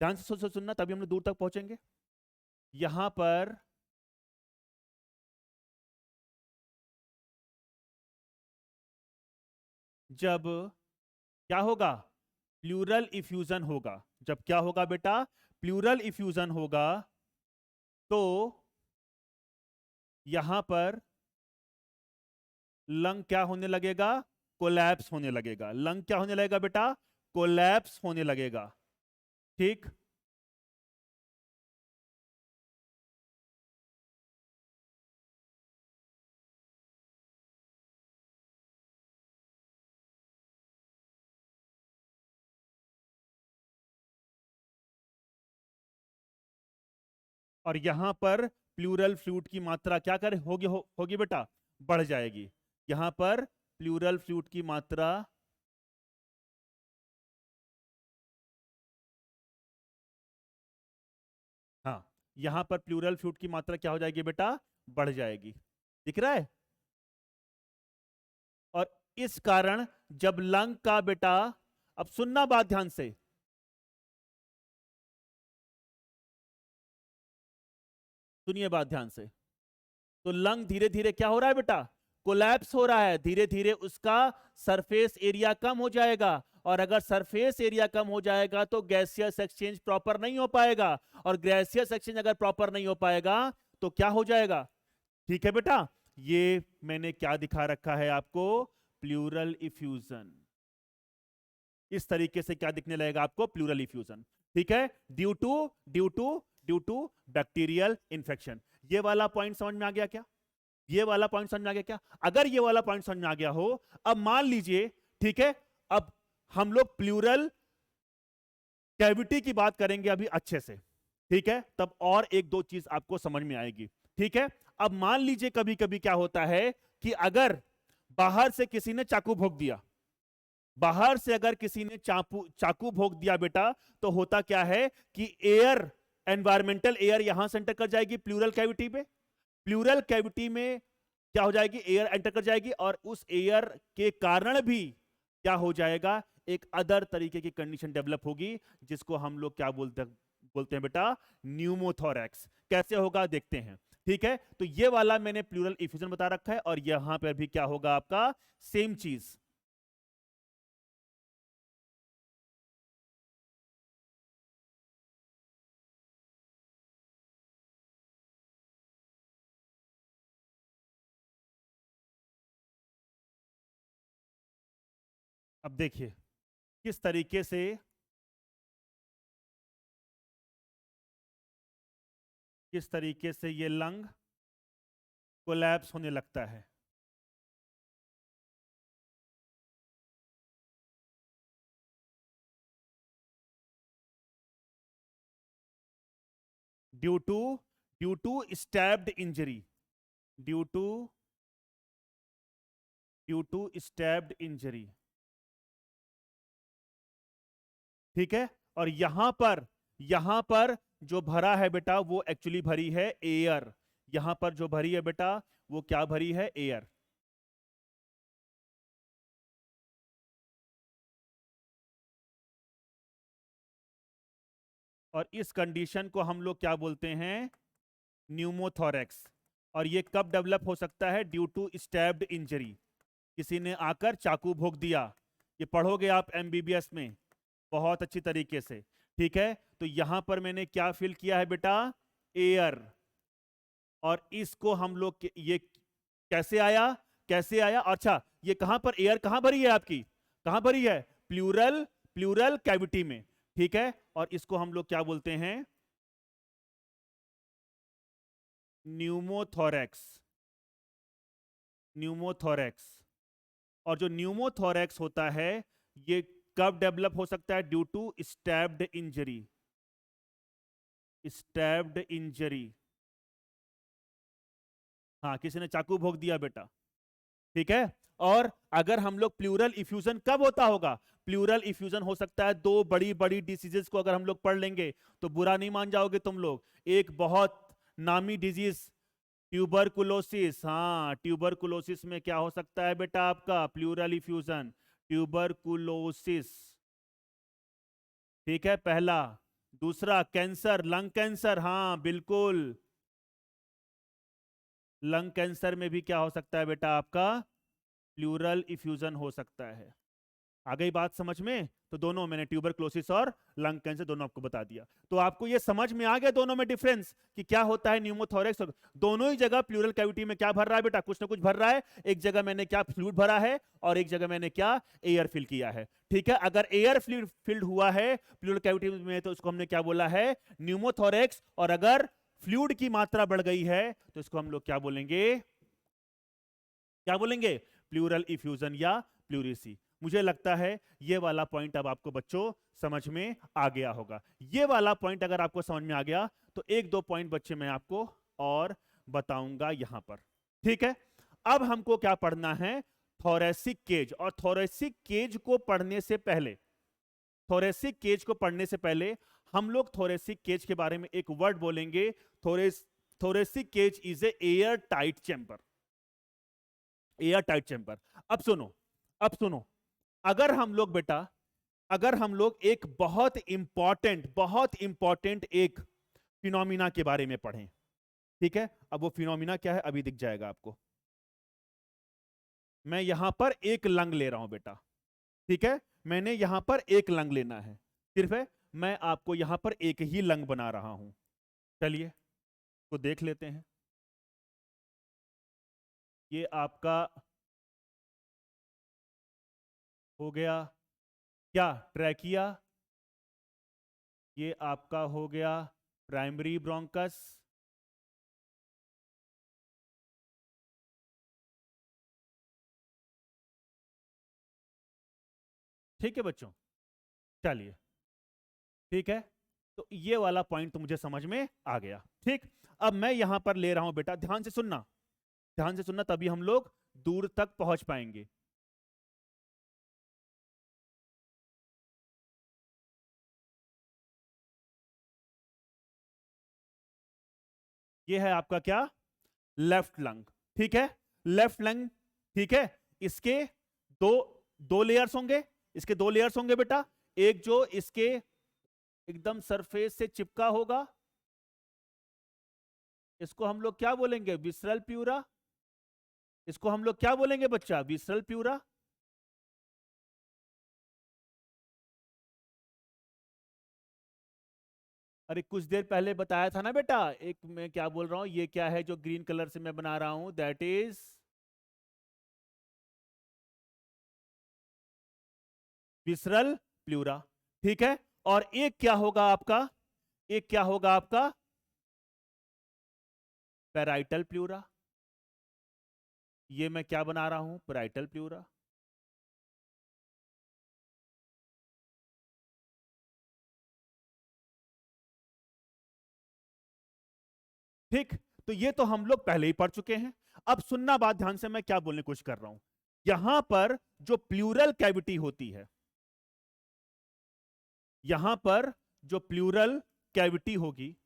ध्यान से सुनना, तभी हम लोग दूर तक पहुंचेंगे। यहां पर जब क्या होगा, प्लूरल इफ्यूजन होगा, जब क्या होगा बेटा, प्लूरल इफ्यूजन होगा, तो यहां पर लंग क्या होने लगेगा, कोलैप्स होने लगेगा। लंग क्या होने लगेगा बेटा, कोलैप्स होने लगेगा, ठीक। और यहां पर प्लूरल फ्लूइड की मात्रा क्या करे होगी, होगी बेटा, बढ़ जाएगी। यहां पर प्लूरल फ्लूइड की मात्रा हाँ, यहां पर प्लूरल फ्लूइड की मात्रा क्या हो जाएगी बेटा, बढ़ जाएगी। दिख रहा है? और इस कारण जब लंग का बेटा, अब सुनना बात ध्यान से, सुनिए बात ध्यान से। तो लंग धीरे धीरे क्या हो रहा है बेटा, कोलैप्स हो रहा है, धीरे धीरे उसका सरफेस एरिया कम हो जाएगा। और अगर सरफेस एरिया कम हो जाएगा तो गैसियस एक्सचेंज प्रॉपर नहीं हो पाएगा, और गैसियस एक्सचेंज अगर प्रॉपर नहीं हो पाएगा तो क्या हो जाएगा, ठीक है बेटा। ये मैंने क्या दिखा रखा है आपको, प्लूरल इफ्यूजन। इस तरीके से क्या दिखने लगेगा आपको, प्लूरल इफ्यूजन, ठीक है। Due to due to due to bacterial infection. ये वाला पॉइंट समझ में आ गया क्या, ये वाला पॉइंट समझ में आ गया क्या? अगर ये वाला पॉइंट समझ में आ गया हो, अब मान लीजिए, ठीक है, अब हम लोग प्लूरल कैविटी की बात करेंगे अभी अच्छे से, ठीक है, तब और एक दो चीज आपको समझ में आएगी, ठीक है। अब मान लीजिए कभी कभी क्या होता है कि अगर बाहर से किसी ने चाकू भोंक दिया, बाहर से अगर किसी ने चाकू भोंक दिया बेटा, तो होता क्या है कि एयर, एनवायरमेंटल एयर यहां से एंटर कर जाएगी प्लूरल कैविटी पे, प्लूरल कैविटी में क्या हो जाएगी, एयर एंटर कर जाएगी, और उस एयर के कारण भी क्या हो जाएगा, एक अदर तरीके की कंडीशन डेवलप होगी, जिसको हम लोग क्या बोलते हैं बेटा, न्यूमोथोरैक्स। कैसे होगा देखते हैं, ठीक है। तो ये वाला मैंने प्लूरल इफ्यूजन बता रखा है, और यहां पर भी क्या होगा आपका, सेम चीज। अब देखिए किस तरीके से, किस तरीके से ये लंग कोलैप्स होने लगता है। Due to due to stabbed injury, due to due to stabbed injury, ठीक है। और यहां पर जो भरा है बेटा वो एक्चुअली भरी है एयर। यहां पर जो भरी है बेटा वो क्या भरी है? एयर। और इस कंडीशन को हम लोग क्या बोलते हैं? न्यूमोथोरेक्स। और ये कब डेवलप हो सकता है? ड्यू टू स्टैब्ड इंजरी, किसी ने आकर चाकू भोंक दिया। ये पढ़ोगे आप एमबीबीएस में बहुत अच्छी तरीके से, ठीक है। तो यहां पर मैंने क्या फिल किया है बेटा? एयर। और इसको हम लोग ये कैसे आया? कैसे आया? अच्छा, ये कहां पर एयर कहां भरी है आपकी? कहां भरी है? प्लूरल प्लूरल कैविटी में, ठीक है। और इसको हम लोग क्या बोलते हैं? न्यूमोथोरेक्स। न्यूमोथोरेक्स। और जो न्यूमोथोरेक्स होता है ये कब डेवलप हो सकता है? Due to stabbed injury. Stabbed injury, हाँ, किसी ने चाकू भोंक दिया बेटा, ठीक है। और अगर हम लोग प्लूरल इफ्यूजन कब होता होगा? प्लूरल इफ्यूजन हो सकता है दो बड़ी बड़ी डिसीजेस को अगर हम लोग पढ़ लेंगे तो बुरा नहीं मान जाओगे तुम लोग। एक बहुत नामी डिजीज ट्यूबरकुलोसिस, हाँ, ट्यूबरकुलोसिस में क्या हो सकता है बेटा आपका? प्लूरल इफ्यूजन, ट्यूबरकुलोसिस, ठीक है, पहला। दूसरा कैंसर, लंग कैंसर, हाँ बिल्कुल, लंग कैंसर में भी क्या हो सकता है बेटा आपका? प्लूरल इफ्यूजन हो सकता है। आ गई बात समझ में? तो दोनों मैंने ट्यूबरक्लोसिस और लंग कैंसर दोनों आपको बता दिया। तो आपको ये समझ में आ गया दोनों में डिफरेंस कि क्या होता है न्यूमोथोरेक्स। और दोनों ही जगह प्लूरल कैविटी में क्या भर रहा है बेटा? कुछ ना कुछ भर रहा है। एक जगह मैंने क्या फ्लूइड भरा है और एक जगह मैंने क्या एयर फिल किया है, ठीक है। अगर एयर फिल्ड हुआ है प्लूरल कैविटी में तो उसको हमने क्या बोला है? न्यूमोथोरेक्स। और अगर फ्लूइड की मात्रा बढ़ गई है तो इसको हम लोग क्या बोलेंगे? क्या बोलेंगे? प्लूरल इफ्यूजन या प्लूरिसी। मुझे लगता है ये वाला पॉइंट अब आपको बच्चों समझ में आ गया होगा। ये वाला पॉइंट अगर आपको समझ में आ गया तो एक दो पॉइंट बच्चे मैं आपको और बताऊंगा यहां पर, ठीक है। अब हमको क्या पढ़ना है? Thoracic cage. और थोरेसिक केज को पढ़ने से पहले, थोरेसिक केज को पढ़ने से पहले हम लोग थोरेसिक केज के बारे में एक वर्ड बोलेंगे। Thoracic cage is a air tight chamber. Air tight chamber. अब सुनो, अब सुनो, अगर हम लोग बेटा, अगर हम लोग एक बहुत इंपॉर्टेंट एक फिनोमिना के बारे में पढ़ें, ठीक है। अब वो फिनोमिना क्या है अभी दिख जाएगा आपको। मैं यहां पर एक लंग ले रहा हूं बेटा, ठीक है। मैंने यहां पर एक लंग लेना है, सिर्फ है। मैं आपको यहां पर एक ही लंग बना रहा हूं। चलिए तो देख लेते हैं। ये आपका हो गया क्या? ट्रैकिया। ये आपका हो गया प्राइमरी ब्रोंकस। ठीक है बच्चों, चलिए, ठीक है। तो ये वाला पॉइंट तो मुझे समझ में आ गया, ठीक। अब मैं यहां पर ले रहा हूं बेटा, ध्यान से सुनना, ध्यान से सुनना, तभी हम लोग दूर तक पहुंच पाएंगे। ये है आपका क्या? लेफ्ट लंग, ठीक है। लेफ्ट लंग, ठीक है। इसके दो दो लेयर्स होंगे, इसके दो लेयर्स होंगे बेटा। एक जो इसके एकदम सरफेस से चिपका होगा, इसको हम लोग क्या बोलेंगे? Visceral pura. इसको हम लोग क्या बोलेंगे बच्चा? Visceral pura. अरे कुछ देर पहले बताया था ना बेटा, एक मैं क्या बोल रहा हूं, ये क्या है जो ग्रीन कलर से मैं बना रहा हूं? दैट इज विसरल प्लूरा, ठीक है। और एक क्या होगा आपका? एक क्या होगा आपका? Parietal pleura. ये मैं क्या बना रहा हूं? Parietal pleura. ठीक। तो ये तो हम लोग पहले ही पढ़ चुके हैं। अब सुनना बात ध्यान से, मैं क्या बोलने की कोशिश कर रहा हूं। यहां पर जो प्लूरल कैविटी होती है, यहां पर जो प्लूरल कैविटी होगी,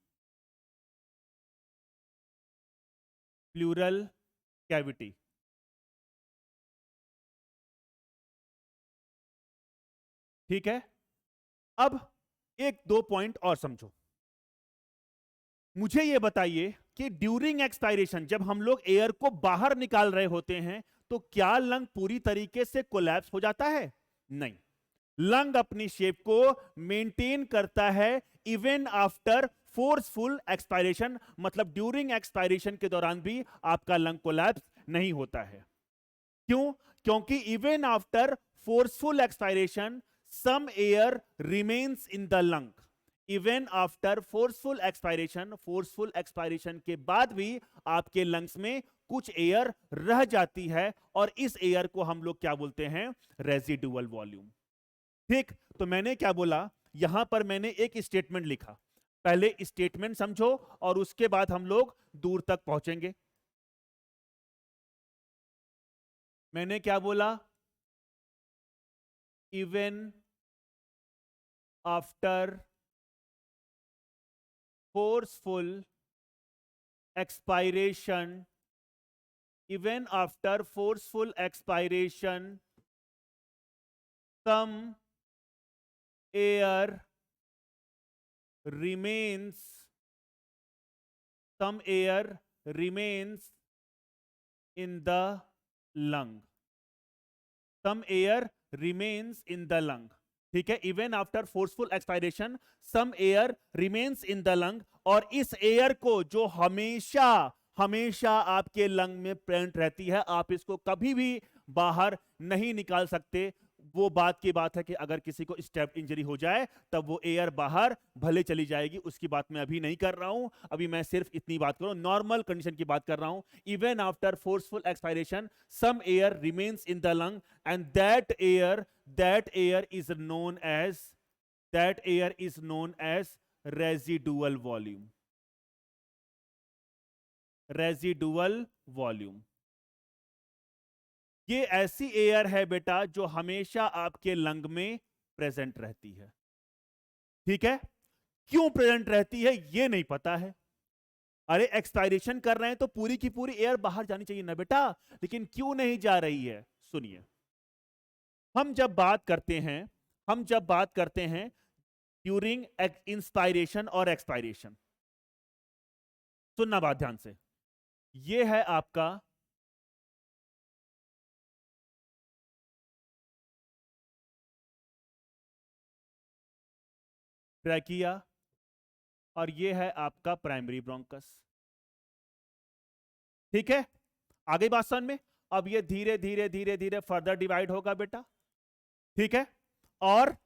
प्लूरल कैविटी, ठीक है। अब एक दो पॉइंट और समझो। मुझे यह बताइए कि ड्यूरिंग एक्सपायरेशन जब हम लोग एयर को बाहर निकाल रहे होते हैं तो क्या लंग पूरी तरीके से कोलैप्स हो जाता है? नहीं, लंग अपनी शेप को मेंटेन करता है इवन आफ्टर फोर्सफुल एक्सपायरेशन, मतलब ड्यूरिंग एक्सपायरेशन के दौरान भी आपका लंग कोलैप्स नहीं होता है। क्यों? क्योंकि even after forceful expiration some air remains in the lung. Even after forceful expiration के बाद भी आपके लंग्स में कुछ एयर रह जाती है, और इस एयर को हम लोग क्या बोलते हैं? Residual volume. ठीक, तो मैंने क्या बोला, यहां पर मैंने एक स्टेटमेंट लिखा। पहले स्टेटमेंट समझो और उसके बाद हम लोग दूर तक पहुंचेंगे। मैंने क्या बोला? Even after forceful expiration, even after forceful expiration, some air remains, some air remains in the lung, some air remains in the lung। ठीक है, even after forceful expiration some air remains in the lung, और इस air को जो हमेशा हमेशा आपके lung में प्रेजेंट रहती है, आप इसको कभी भी बाहर नहीं निकाल सकते। वो बात की बात है कि अगर किसी को स्टेप इंजरी हो जाए तब वो एयर बाहर भले चली जाएगी, उसकी बात मैं अभी नहीं कर रहा हूं। अभी मैं सिर्फ इतनी बात कर रहा हूं, नॉर्मल कंडीशन की बात कर रहा हूं। Even after forceful expiration some air remains in the lung, and that air is known as residual volume. Residual volume ये ऐसी एयर है बेटा जो हमेशा आपके लंग में प्रेजेंट रहती है। ठीक है, क्यों प्रेजेंट रहती है ये नहीं पता है। अरे एक्सपायरेशन कर रहे हैं तो पूरी की पूरी एयर बाहर जानी चाहिए ना बेटा, लेकिन क्यों नहीं जा रही है? सुनिए, हम जब बात करते हैं ड्यूरिंग इंस्पायरेशन और एक्सपायरेशन, सुनना बात ध्यान से, ये है आपका ट्रैकिया और ये है आपका प्राइमरी ब्रोंकस। ठीक है, आगे बात समझ में। अब ये धीरे धीरे धीरे धीरे फर्दर डिवाइड होगा बेटा। ठीक है, और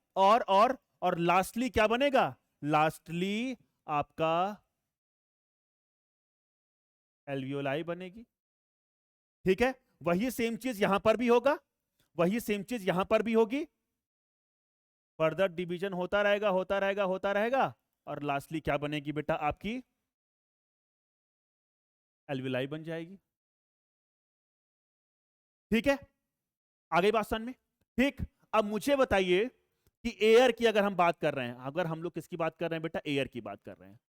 लास्टली क्या बनेगा? लास्टली आपका एल्वियोलाई बनेगी। ठीक है, वही सेम चीज यहां पर भी होगा, वही सेम चीज यहां पर भी होगी। फर्दर डिवीजन होता रहेगा होता रहेगा होता रहेगा, और लास्टली क्या बनेगी बेटा? आपकी एल्वियोलाई बन जाएगी। ठीक है, आगे बात समझ में। ठीक, अब मुझे बताइए कि एयर की अगर हम बात कर रहे हैं, अगर हम लोग किसकी बात कर रहे हैं बेटा? एयर की बात कर रहे हैं।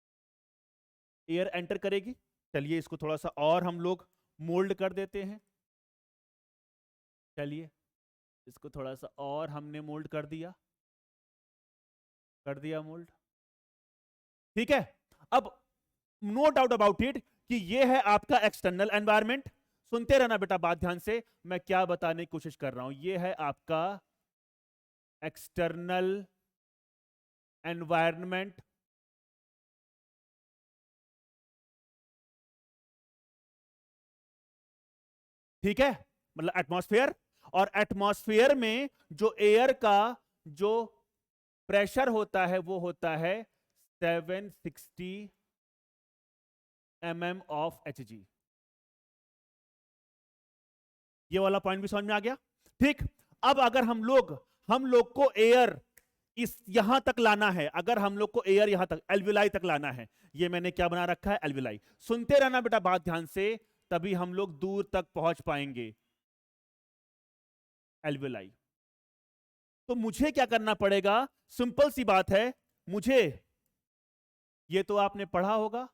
एयर एंटर करेगी, चलिए इसको थोड़ा सा और हम लोग मोल्ड कर देते हैं। चलिए इसको थोड़ा सा और हमने मोल्ड कर दिया मोल्ड। ठीक है, अब नो डाउट अबाउट इट कि ये है आपका एक्सटर्नल एनवायरनमेंट। सुनते रहना बेटा बात ध्यान से, मैं क्या बताने की कोशिश कर रहा हूं। ये है आपका एक्सटर्नल एनवायरनमेंट, ठीक है, मतलब एटमॉस्फेयर। और एटमॉस्फेयर में जो एयर का जो प्रेशर होता है वो होता है 760 mm ऑफ Hg। ये वाला पॉइंट भी समझ में आ गया। ठीक, अब अगर हम लोग को एयर इस यहां तक लाना है, अगर हम लोग को एयर यहां तक एल्वियोलाई तक लाना है, ये मैंने क्या बना रखा है? एल्वियोलाई। सुनते रहना बेटा बात ध्यान से, तभी हम लोग दूर तक पहुंच पाएंगे। एल्वियोलाई, तो मुझे क्या करना पड़ेगा, सिंपल सी बात है, मुझे, ये तो आपने पढ़ा होगा,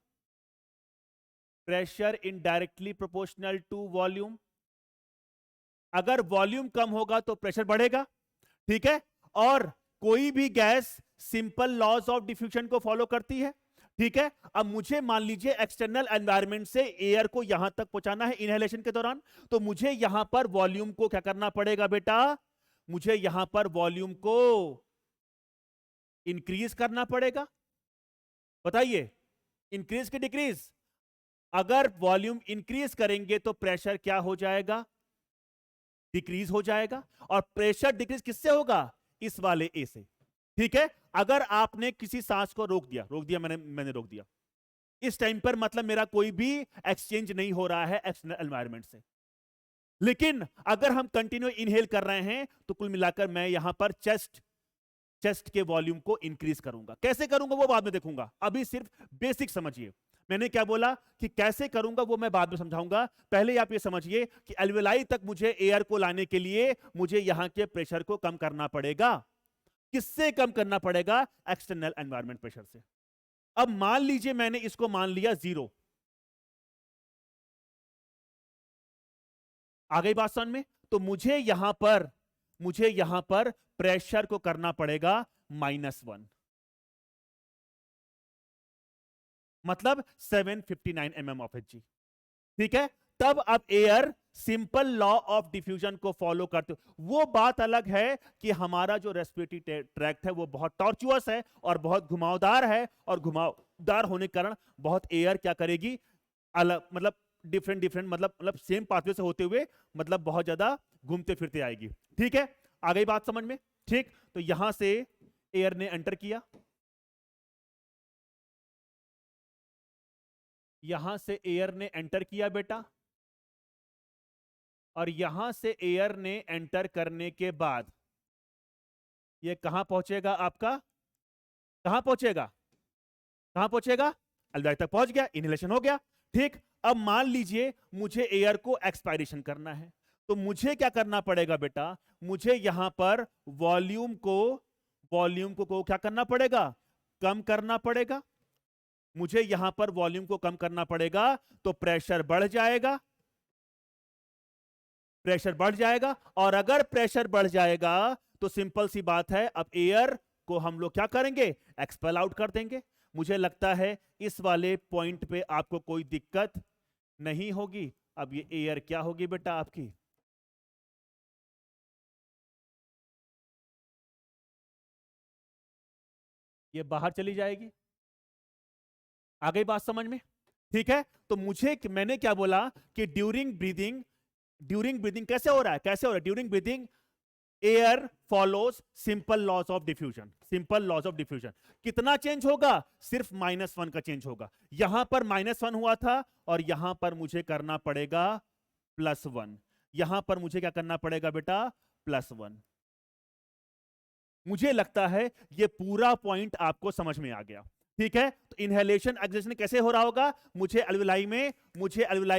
pressure indirectly proportional to volume. अगर वॉल्यूम कम होगा तो प्रेशर बढ़ेगा, ठीक है। और कोई भी gas simple laws of diffusion को फॉलो करती है, ठीक है। अब मुझे मान लीजिए एक्सटर्नल एनवायरनमेंट से एयर को यहां तक पहुंचाना है इनहेलेशन के दौरान, तो मुझे यहां पर वॉल्यूम को क्या करना पड़ेगा बेटा, मुझे यहां पर वॉल्यूम को इंक्रीज करना पड़ेगा। बताइए, इंक्रीज की डिक्रीज? अगर वॉल्यूम इंक्रीज करेंगे तो प्रेशर क्या हो जाएगा, डिक्रीज हो जाएगा। और प्रेशर डिक्रीज किससे होगा, इस वाले ए से, ठीक है। अगर आपने किसी सांस को रोक दिया, मैंने रोक दिया, इस टाइम पर मतलब मेरा कोई भी एक्सचेंज नहीं हो रहा है एक्सटर्नल एनवायरनमेंट से। लेकिन अगर हम कंटिन्यू इनहेल कर रहे हैं तो कुल मिलाकर मैं यहां पर चेस्ट के वॉल्यूम को इंक्रीज करूंगा। कैसे करूंगा वो बाद में देखूंगा, अभी सिर्फ बेसिक समझिए। मैंने क्या बोला कि कैसे करूंगा वो मैं बाद में समझाऊंगा, पहले आप ये समझिए कि एल्वेलाई तक मुझे एयर को लाने के लिए मुझे यहां के प्रेशर को कम करना पड़ेगा। किससे कम करना पड़ेगा, एक्सटर्नल एनवायरनमेंट प्रेशर से। अब मान लीजिए मैंने इसको मान लिया 0, आ गई बात समझ में? तो मुझे यहां पर प्रेशर को करना पड़ेगा -1, मतलब 759 mm ऑफ Hg, ठीक है। तब अब air simple law of diffusion को फॉलो करते हो। वो बात अलग है कि हमारा जो रेस्पिरेटरी ट्रैक्ट है वो बहुत टॉर्चुअस है और बहुत घुमावदार है, और घुमावदार होने के कारण बहुत एयर क्या करेगी, अलग मतलब डिफरेंट मतलब सेम पाथवे से होते हुए मतलब बहुत ज्यादा घूमते फिरते आएगी, ठीक है। आ गई बात समझ में? ठीक, तो यहां से एयर ने एंटर किया, यहां से एयर ने एंटर किया बेटा, और यहां से एयर ने एंटर करने के बाद ये कहां पहुंचेगा आपका, कहां पहुंचेगा, कहां पहुंचेगा, अल्वेओलाई तक पहुंच गया, इनहेलेशन हो गया, ठीक। अब मान लीजिए मुझे एयर को एक्सपायरेशन करना है, तो मुझे क्या करना पड़ेगा बेटा, मुझे यहां पर वॉल्यूम को क्या करना पड़ेगा, कम करना पड़ेगा। मुझे यहां पर वॉल्यूम को कम करना पड़ेगा तो प्रेशर बढ़ जाएगा, प्रेशर बढ़ जाएगा। और अगर प्रेशर बढ़ जाएगा तो सिंपल सी बात है, अब एयर को हम लोग क्या करेंगे, एक्सपेल आउट कर देंगे। मुझे लगता है इस वाले पॉइंट पे आपको कोई दिक्कत नहीं होगी। अब ये एयर क्या होगी बेटा आपकी, ये बाहर चली जाएगी। आ गई बात समझ में? ठीक है। तो मैंने क्या बोला कि ड्यूरिंग ब्रीदिंग कैसे हो रहा है, during breathing air follows simple laws of diffusion. कितना चेंज होगा, सिर्फ -1 का चेंज होगा। यहां पर -1 हुआ था और यहां पर मुझे करना पड़ेगा +1, यहां पर मुझे क्या करना पड़ेगा बेटा, +1। मुझे लगता है ये पूरा पॉइंट आपको समझ में आ गया, ठीक है। तो इनहेलेशन एक्सहेलेशन कैसे हो रहा होगा, मुझे एल्वेलाई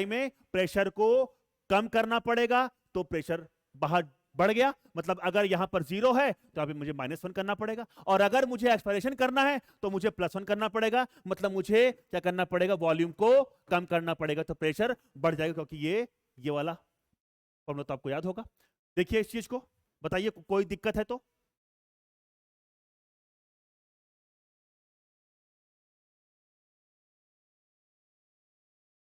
में प्रेशर को कम करना पड़ेगा, तो प्रेशर बाहर बढ़ गया। मतलब अगर यहां पर 0 है तो अभी मुझे -1 करना पड़ेगा, और अगर मुझे एक्सपायरेशन करना है तो मुझे +1 करना पड़ेगा। मतलब मुझे क्या करना पड़ेगा, वॉल्यूम को कम करना पड़ेगा, तो प्रेशर बढ़ जाएगा। क्योंकि ये वाला फॉर्मूला तो आपको याद होगा। देखिए इस चीज को, बताइए कोई दिक्कत है तो।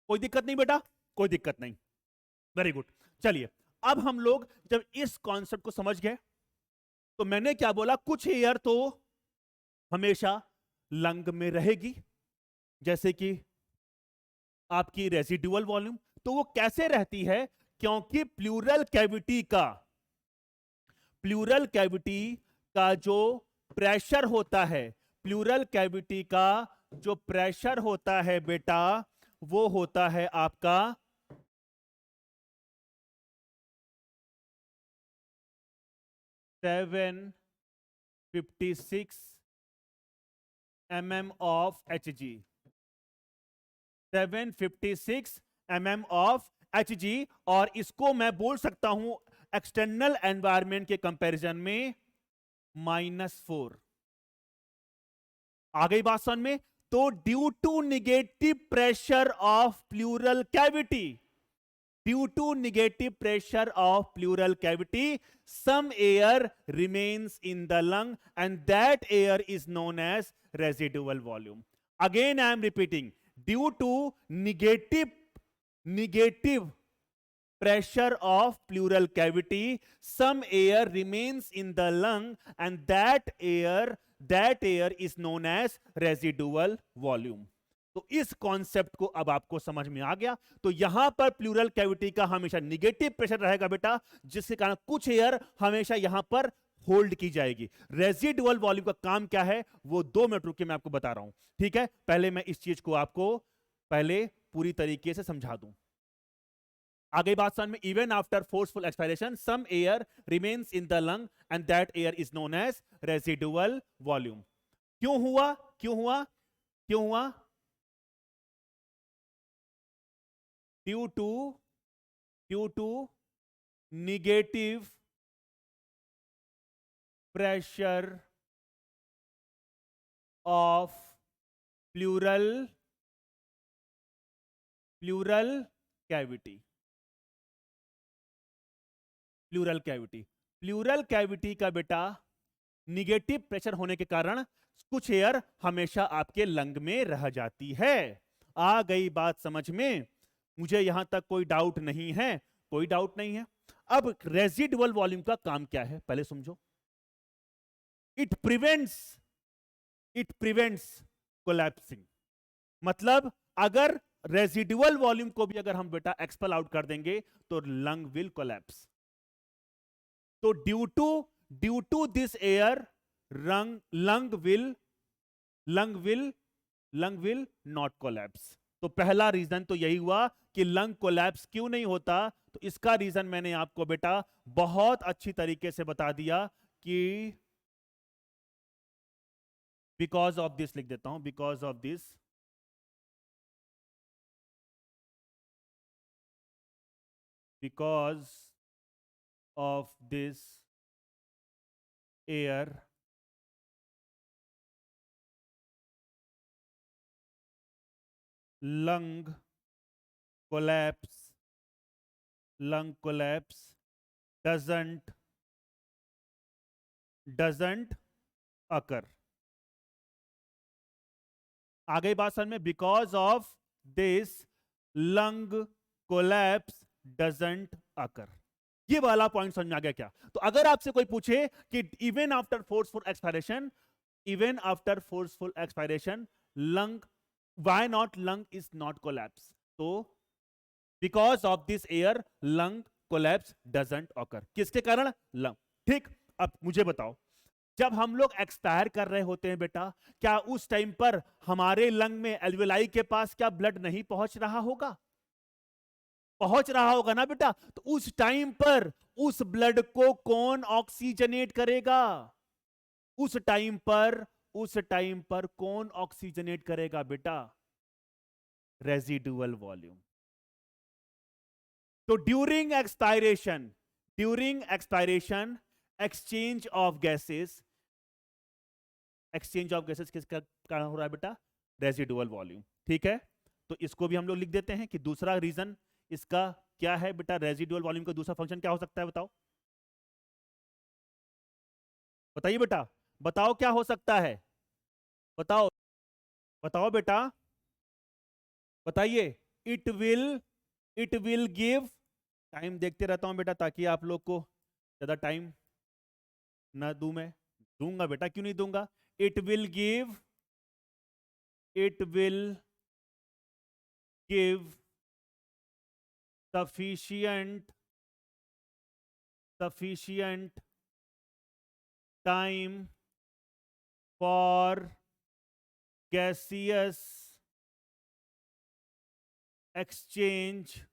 कोई दिक्कत नहीं बेटा, कोई दिक्कत नहीं, वेरी गुड। चलिए, अब हम लोग जब इस कॉन्सेप्ट को समझ गए, तो मैंने क्या बोला, कुछ एयर तो हमेशा लंग में रहेगी, जैसे कि आपकी रेसिडुअल वॉल्यूम। तो वो कैसे रहती है, क्योंकि प्लूरल कैविटी का जो प्रेशर होता है, प्लूरल कैविटी का जो प्रेशर होता है बेटा, वो होता है आपका 756 mm of Hg, 756 mm of Hg। और इसको मैं बोल सकता हूं एक्सटर्नल एनवायरनमेंट के कंपैरिजन में -4। आ गई बात समझ में? तो due to negative pressure of pleural cavity, due to negative pressure of pleural cavity, some air remains in the lung and that air is known as residual volume. Again I am repeating, due to negative pressure of pleural cavity, some air remains in the lung and that air is known as residual volume. तो इस concept को अब आपको समझ में आ गया। तो यहां पर प्लूरल कैविटी का हमेशा निगेटिव प्रेशर रहेगा बेटा, जिसके कारण कुछ एयर हमेशा यहां पर होल्ड की जाएगी। रेजिडुअल वॉल्यूम का काम क्या है वो 2 मिनट रुक के मैं आपको बता रहा हूं, ठीक है? पहले मैं इस चीज को आपको पहले पूरी तरीके से समझा दूं। आगे बात समझ में? Even after forceful expiration some air remains in the lung and that air is known as residual volume. क्यों हुआ? क्यों हुआ? क्यों हुआ? due to negative pressure of pleural cavity, pleural cavity का बेटा निगेटिव प्रेशर होने के कारण कुछ एयर हमेशा आपके लंग में रह जाती है। आ गई बात समझ में? मुझे यहां तक कोई डाउट नहीं है? कोई डाउट नहीं है। अब रेजिडुअल वॉल्यूम का काम क्या है पहले समझो। It prevents collapsing. मतलब अगर रेजिडुअल वॉल्यूम को भी अगर हम बेटा एक्सपेल आउट कर देंगे तो लंग विल कोलैप्स। तो due to this air lung will not collapse. तो पहला रीजन तो यही हुआ कि लंग कोलैप्स क्यों नहीं होता। तो इसका रीजन मैंने आपको बेटा बहुत अच्छी तरीके से बता दिया कि बिकॉज ऑफ दिस, लिख देता हूं, because of this air lung collapse doesn't occur। आ गई बात समझ में? Because of this lung collapse doesn't occur. ये वाला पॉइंट समझ में आ गया क्या? तो अगर आपसे कोई पूछे कि even after forceful expiration lung, why not lung is not collapse, तो because of this air lung collapse doesn't occur. किसके कारण? लंग। ठीक, अब मुझे बताओ, जब हम लोग एक्सपायर कर रहे होते हैं बेटा, क्या उस टाइम पर हमारे लंग में एल्वेलाई के पास क्या ब्लड नहीं पहुंच रहा होगा? पहुंच रहा होगा ना बेटा। तो उस टाइम पर उस ब्लड को कौन ऑक्सीजनेट करेगा? उस टाइम पर कौन ऑक्सीजनेट करेगा बेटा? Residual volume. तो during expiration exchange of gases किसका कारण हो रहा है बेटा? Residual volume. ठीक है, तो इसको भी हम लोग लिख देते हैं कि दूसरा रीजन इसका क्या है बेटा? रेजिडुअल वॉल्यूम का दूसरा फंक्शन क्या हो सकता है? बताओ बताइए बेटा, बताओ क्या हो सकता है? बताओ बताओ बेटा, बताइए। इट विल गिव, टाइम देखते रहता हूं बेटा ताकि आप लोग को ज्यादा टाइम ना दूं। मैं दूंगा बेटा, क्यों नहीं दूंगा। It will give sufficient time for gaseous exchange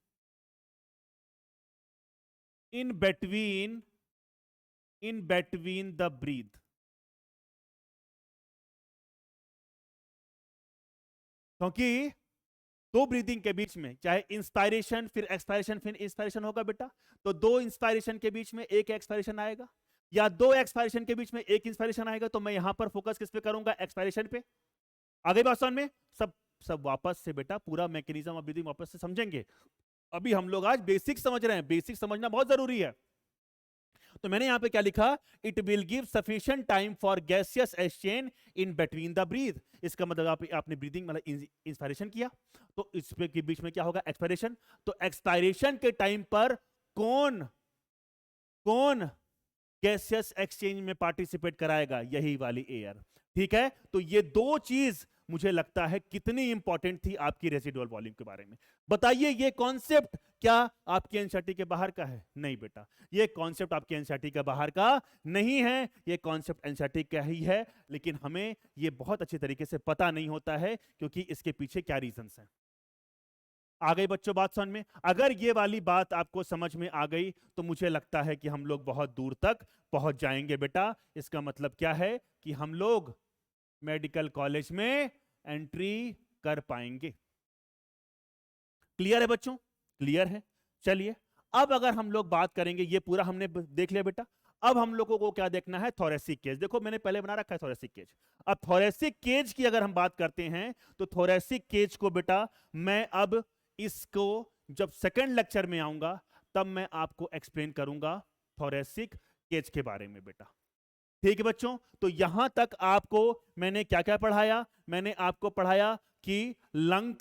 in between the breath। क्योंकि दो ब्रीदिंग के बीच में चाहे इंस्पायरेशन फिर एक्सपायरेशन फिर इंस्पायरेशन होगा बेटा, तो दो इंस्पायरेशन के बीच में एक एक्सपायरेशन आएगा। या दो एक्सपायरेशन के बीच में एक इंस्पायरेशन आएगा, तो मैं यहां पर फोकस किस पे करूंगा? एक्सपायरेशन पे। आगे बात समझ में? सब सब वापस से बेटा पूरा मैकेनिज्म ऑफ ब्रीदिंग वापस से समझेंगे। अभी हम लोग आज बेसिक समझ रहे हैं, बेसिक समझना बहुत जरूरी है। तो मैंने यहां पे क्या लिखा? It will give sufficient time for gaseous exchange in between the breath. इसका मतलब आपने ब्रीदिंग मतलब इंस्पायरेशन किया, तो इस पे के बीच में क्या होगा? एक्सपायरेशन। तो एक्सपायरेशन के टाइम पर कौन कौन गैसियस एक्सचेंज में पार्टिसिपेट कराएगा? यही वाली एयर। ठीक है, तो ये दो चीज मुझे लगता है कितनी इंपॉर्टेंट थी आपकी रेसिडुअल वॉल्यूम के बारे में। बताइए, ये कॉन्सेप्ट क्या आपके एनसीईआरटी के बाहर का है? नहीं बेटा, ये कॉन्सेप्ट आपके एनसीईआरटी के बाहर का नहीं है, ये कॉन्सेप्ट एनसीईआरटी का ही है, लेकिन हमें ये बहुत अच्छे तरीके से पता नहीं होता है क्योंकि इसके पीछे क्या रीजंस हैं। आ गई बच्चों बात समझ में? अगर ये वाली बात आपको समझ में आ गई तो मुझे लगता है कि हम लोग बहुत दूर तक पहुंच जाएंगे बेटा। इसका मतलब क्या है कि हम लोग मेडिकल कॉलेज में एंट्री कर पाएंगे। क्लियर है बच्चों? क्लियर है। चलिए, अब अगर हम लोग बात करेंगे, ये पूरा हमने देख लिया बेटा। अब हम लोगों को क्या देखना है? Thoracic cage. देखो मैंने पहले बना रखा है थोरेसिक केज। अब थोरेसिक केज की अगर हम बात करते हैं तो थोरेसिक केज को बेटा मैं अब इसको जब सेकंड लेक्चर में आऊंगा तब मैं आपको एक्सप्लेन करूंगा थोरेसिक केज के बारे में बेटा। ठीक है बच्चों, तो यहां तक आपको मैंने क्या क्या पढ़ाया? मैंने आपको पढ़ाया कि लंग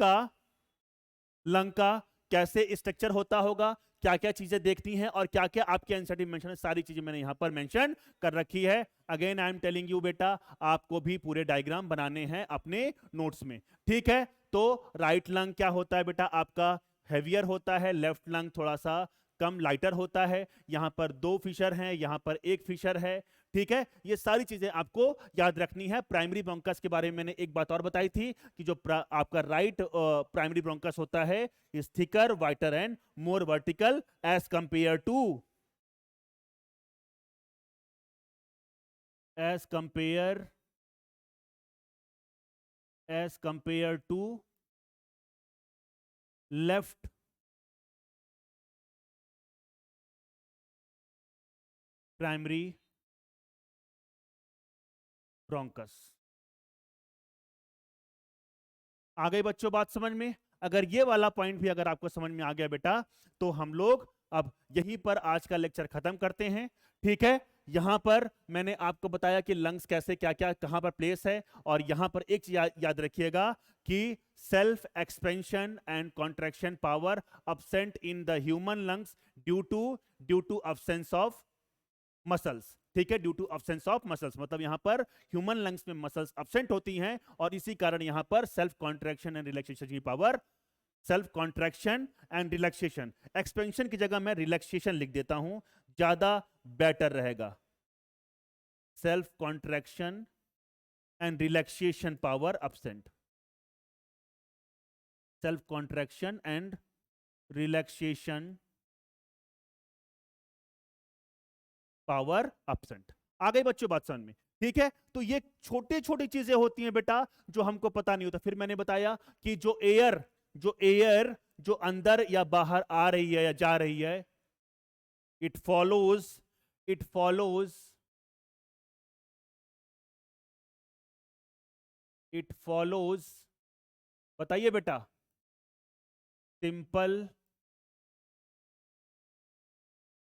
का कैसे स्ट्रक्चर होता होगा, क्या क्या चीजें देखती हैं और क्या क्या आपके एनसीईआरटी में मेंशन है, सारी चीजें मैंने यहां पर मेंशन कर रखी है। Again I am telling you बेटा, आपको भी पूरे डायग्राम बनाने हैं अपने नोट्स में। ठीक है, तो राइट लंग क्या होता है बेटा? आपका हैवियर होता है, लेफ्ट लंग थोड़ा सा कम लाइटर होता है। यहां पर दो फिशर हैं, यहां पर एक फिशर है। ठीक है, ये सारी चीजें आपको याद रखनी है। प्राइमरी ब्रोंकस के बारे में मैंने एक बात और बताई थी कि जो आपका राइट प्राइमरी ब्रोंकस होता है is thicker, wider and more vertical as compare to left primary bronchus. आ गई बच्चों बात समझ में? अगर ये वाला पॉइंट भी अगर आपको समझ में आ गया बेटा तो हम लोग अब यहीं पर आज का लेक्चर खत्म करते हैं। ठीक है, यहां पर मैंने आपको बताया कि लंग्स कैसे क्या क्या कहां पर प्लेस है, और यहां पर एक चीज याद रखिएगा कि self expansion and contraction power absent in the human lungs due to absence of muscles. ठीक है, due to absence of muscles मतलब यहां पर ह्यूमन लंग्स में मसल्स अब्सेंट होती हैं और इसी कारण यहां पर सेल्फ कॉन्ट्रैक्शन एंड रिलैक्सेशन की power, self contraction and relaxation, expansion की जगह मैं रिलैक्सेशन लिख देता हूं, ज्यादा बेटर रहेगा। Self contraction and relaxation power absent, self contraction and relaxation power absent. आ गई बच्चों बात समझ में? ठीक है, तो ये छोटे छोटी चीजें होती हैं बेटा जो हमको पता नहीं होता। फिर मैंने बताया कि जो एयर जो अंदर या बाहर आ रही है या जा रही है, इट फॉलोज बताइए बेटा, सिंपल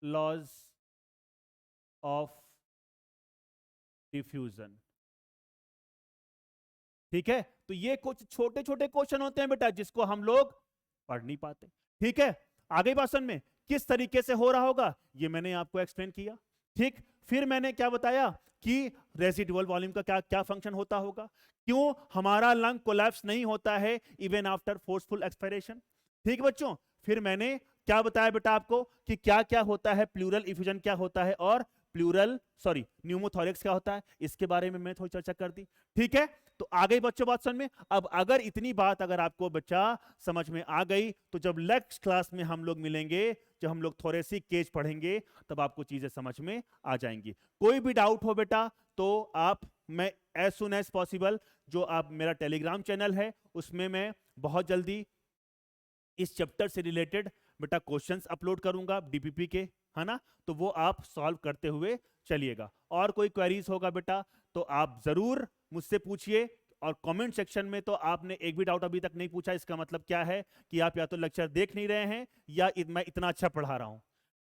लॉज ऑफ डिफ्यूजन। ठीक है, तो ये कुछ छोटे छोटे क्वेश्चन होते हैं बेटा जिसको हम लोग पढ़ नहीं पाते। ठीक है, आगे भाषण में किस तरीके से हो रहा होगा ये मैंने आपको एक्सप्लेन किया। ठीक, फिर मैंने क्या बताया कि रेसिडुअल वॉल्यूम का क्या क्या फंक्शन होता होगा, क्यों हमारा लंग कोलैप्स नहीं होता है इवन आफ्टर फोर्सफुल एक्सपायरेशन। ठीक बच्चों, फिर मैंने क्या बताया बेटा आपको कि क्या क्या होता है, प्लूरल इफ्यूजन क्या होता है और न्यूमोथोरिक्स क्या होता है, इसके बारे में मैं थोड़ी चर्चा कर दी। ठीक है, तो आ गई बच्चों बात समझ में? अब अगर इतनी बात अगर आपको बच्चा समझ में आ गई तो जब नेक्स्ट क्लास में हम लोग मिलेंगे, जब हम लोग थोरेसिक केज पढ़ेंगे तब आपको चीजें समझ में आ जाएंगी। कोई भी डाउट हो बेटा तो मैं एज सुन एज पॉसिबल, जो आप मेरा टेलीग्राम चैनल है उसमें मैं बहुत जल्दी इस चैप्टर से रिलेटेड बेटा क्वेश्चंस अपलोड करूंगा डीपीपी के। है ना, तो वो आप सॉल्व करते हुए चलिएगा। और कोई क्वेरीज होगा बेटा तो आप जरूर मुझसे पूछिए, और कमेंट सेक्शन में तो आपने एक भी डाउट अभी तक नहीं पूछा, इसका मतलब क्या है कि आप या तो लेक्चर देख नहीं रहे हैं या मैं इतना अच्छा पढ़ा रहा हूं।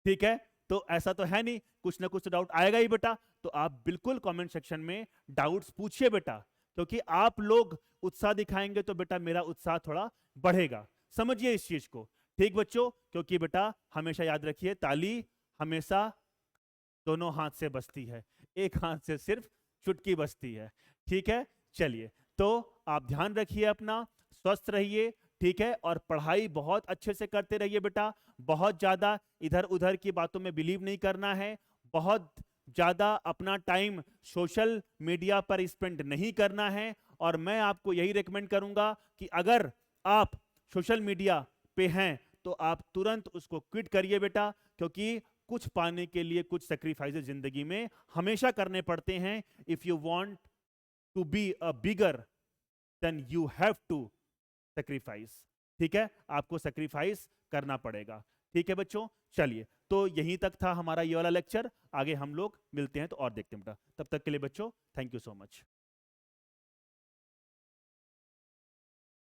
ठीक है, तो ऐसा तो है नहीं, कुछ ना कुछ तो डाउट आएगा ही बेटा। तो आप बिल्कुल कमेंट सेक्शन में डाउट्स पूछिए बेटा, क्योंकि आप लोग उत्साह दिखाएंगे तो बेटा मेरा उत्साह थोड़ा बढ़ेगा। समझिए इस चीज को, ठीक बच्चों? क्योंकि बेटा हमेशा याद रखिए, ताली हमेशा दोनों हाथ से बजती है, एक हाथ से सिर्फ चुटकी बजती है। ठीक है, चलिए, तो आप ध्यान रखिए अपना, स्वस्थ रहिए, ठीक है, और पढ़ाई बहुत अच्छे से करते रहिए बेटा। बहुत ज्यादा इधर उधर की बातों में बिलीव नहीं करना है, बहुत ज्यादा अपना टाइम सोशल मीडिया पर स्पेंड नहीं करना है। और मैं आपको यही रेकमेंड करूंगा कि अगर आप सोशल मीडिया पे हैं तो आप तुरंत उसको क्विट करिए बेटा, क्योंकि कुछ पाने के लिए कुछ सेक्रीफाइसेस जिंदगी में हमेशा करने पड़ते हैं। If you want to be a bigger then you have to sacrifice. ठीक है, आपको सेक्रीफाइस करना पड़ेगा। ठीक है बच्चों, चलिए, तो यहीं तक था हमारा ये वाला लेक्चर। आगे हम लोग मिलते हैं तो और देखते हैं बेटा। तब तक के लिए बच्चों, थैंक यू सो मच।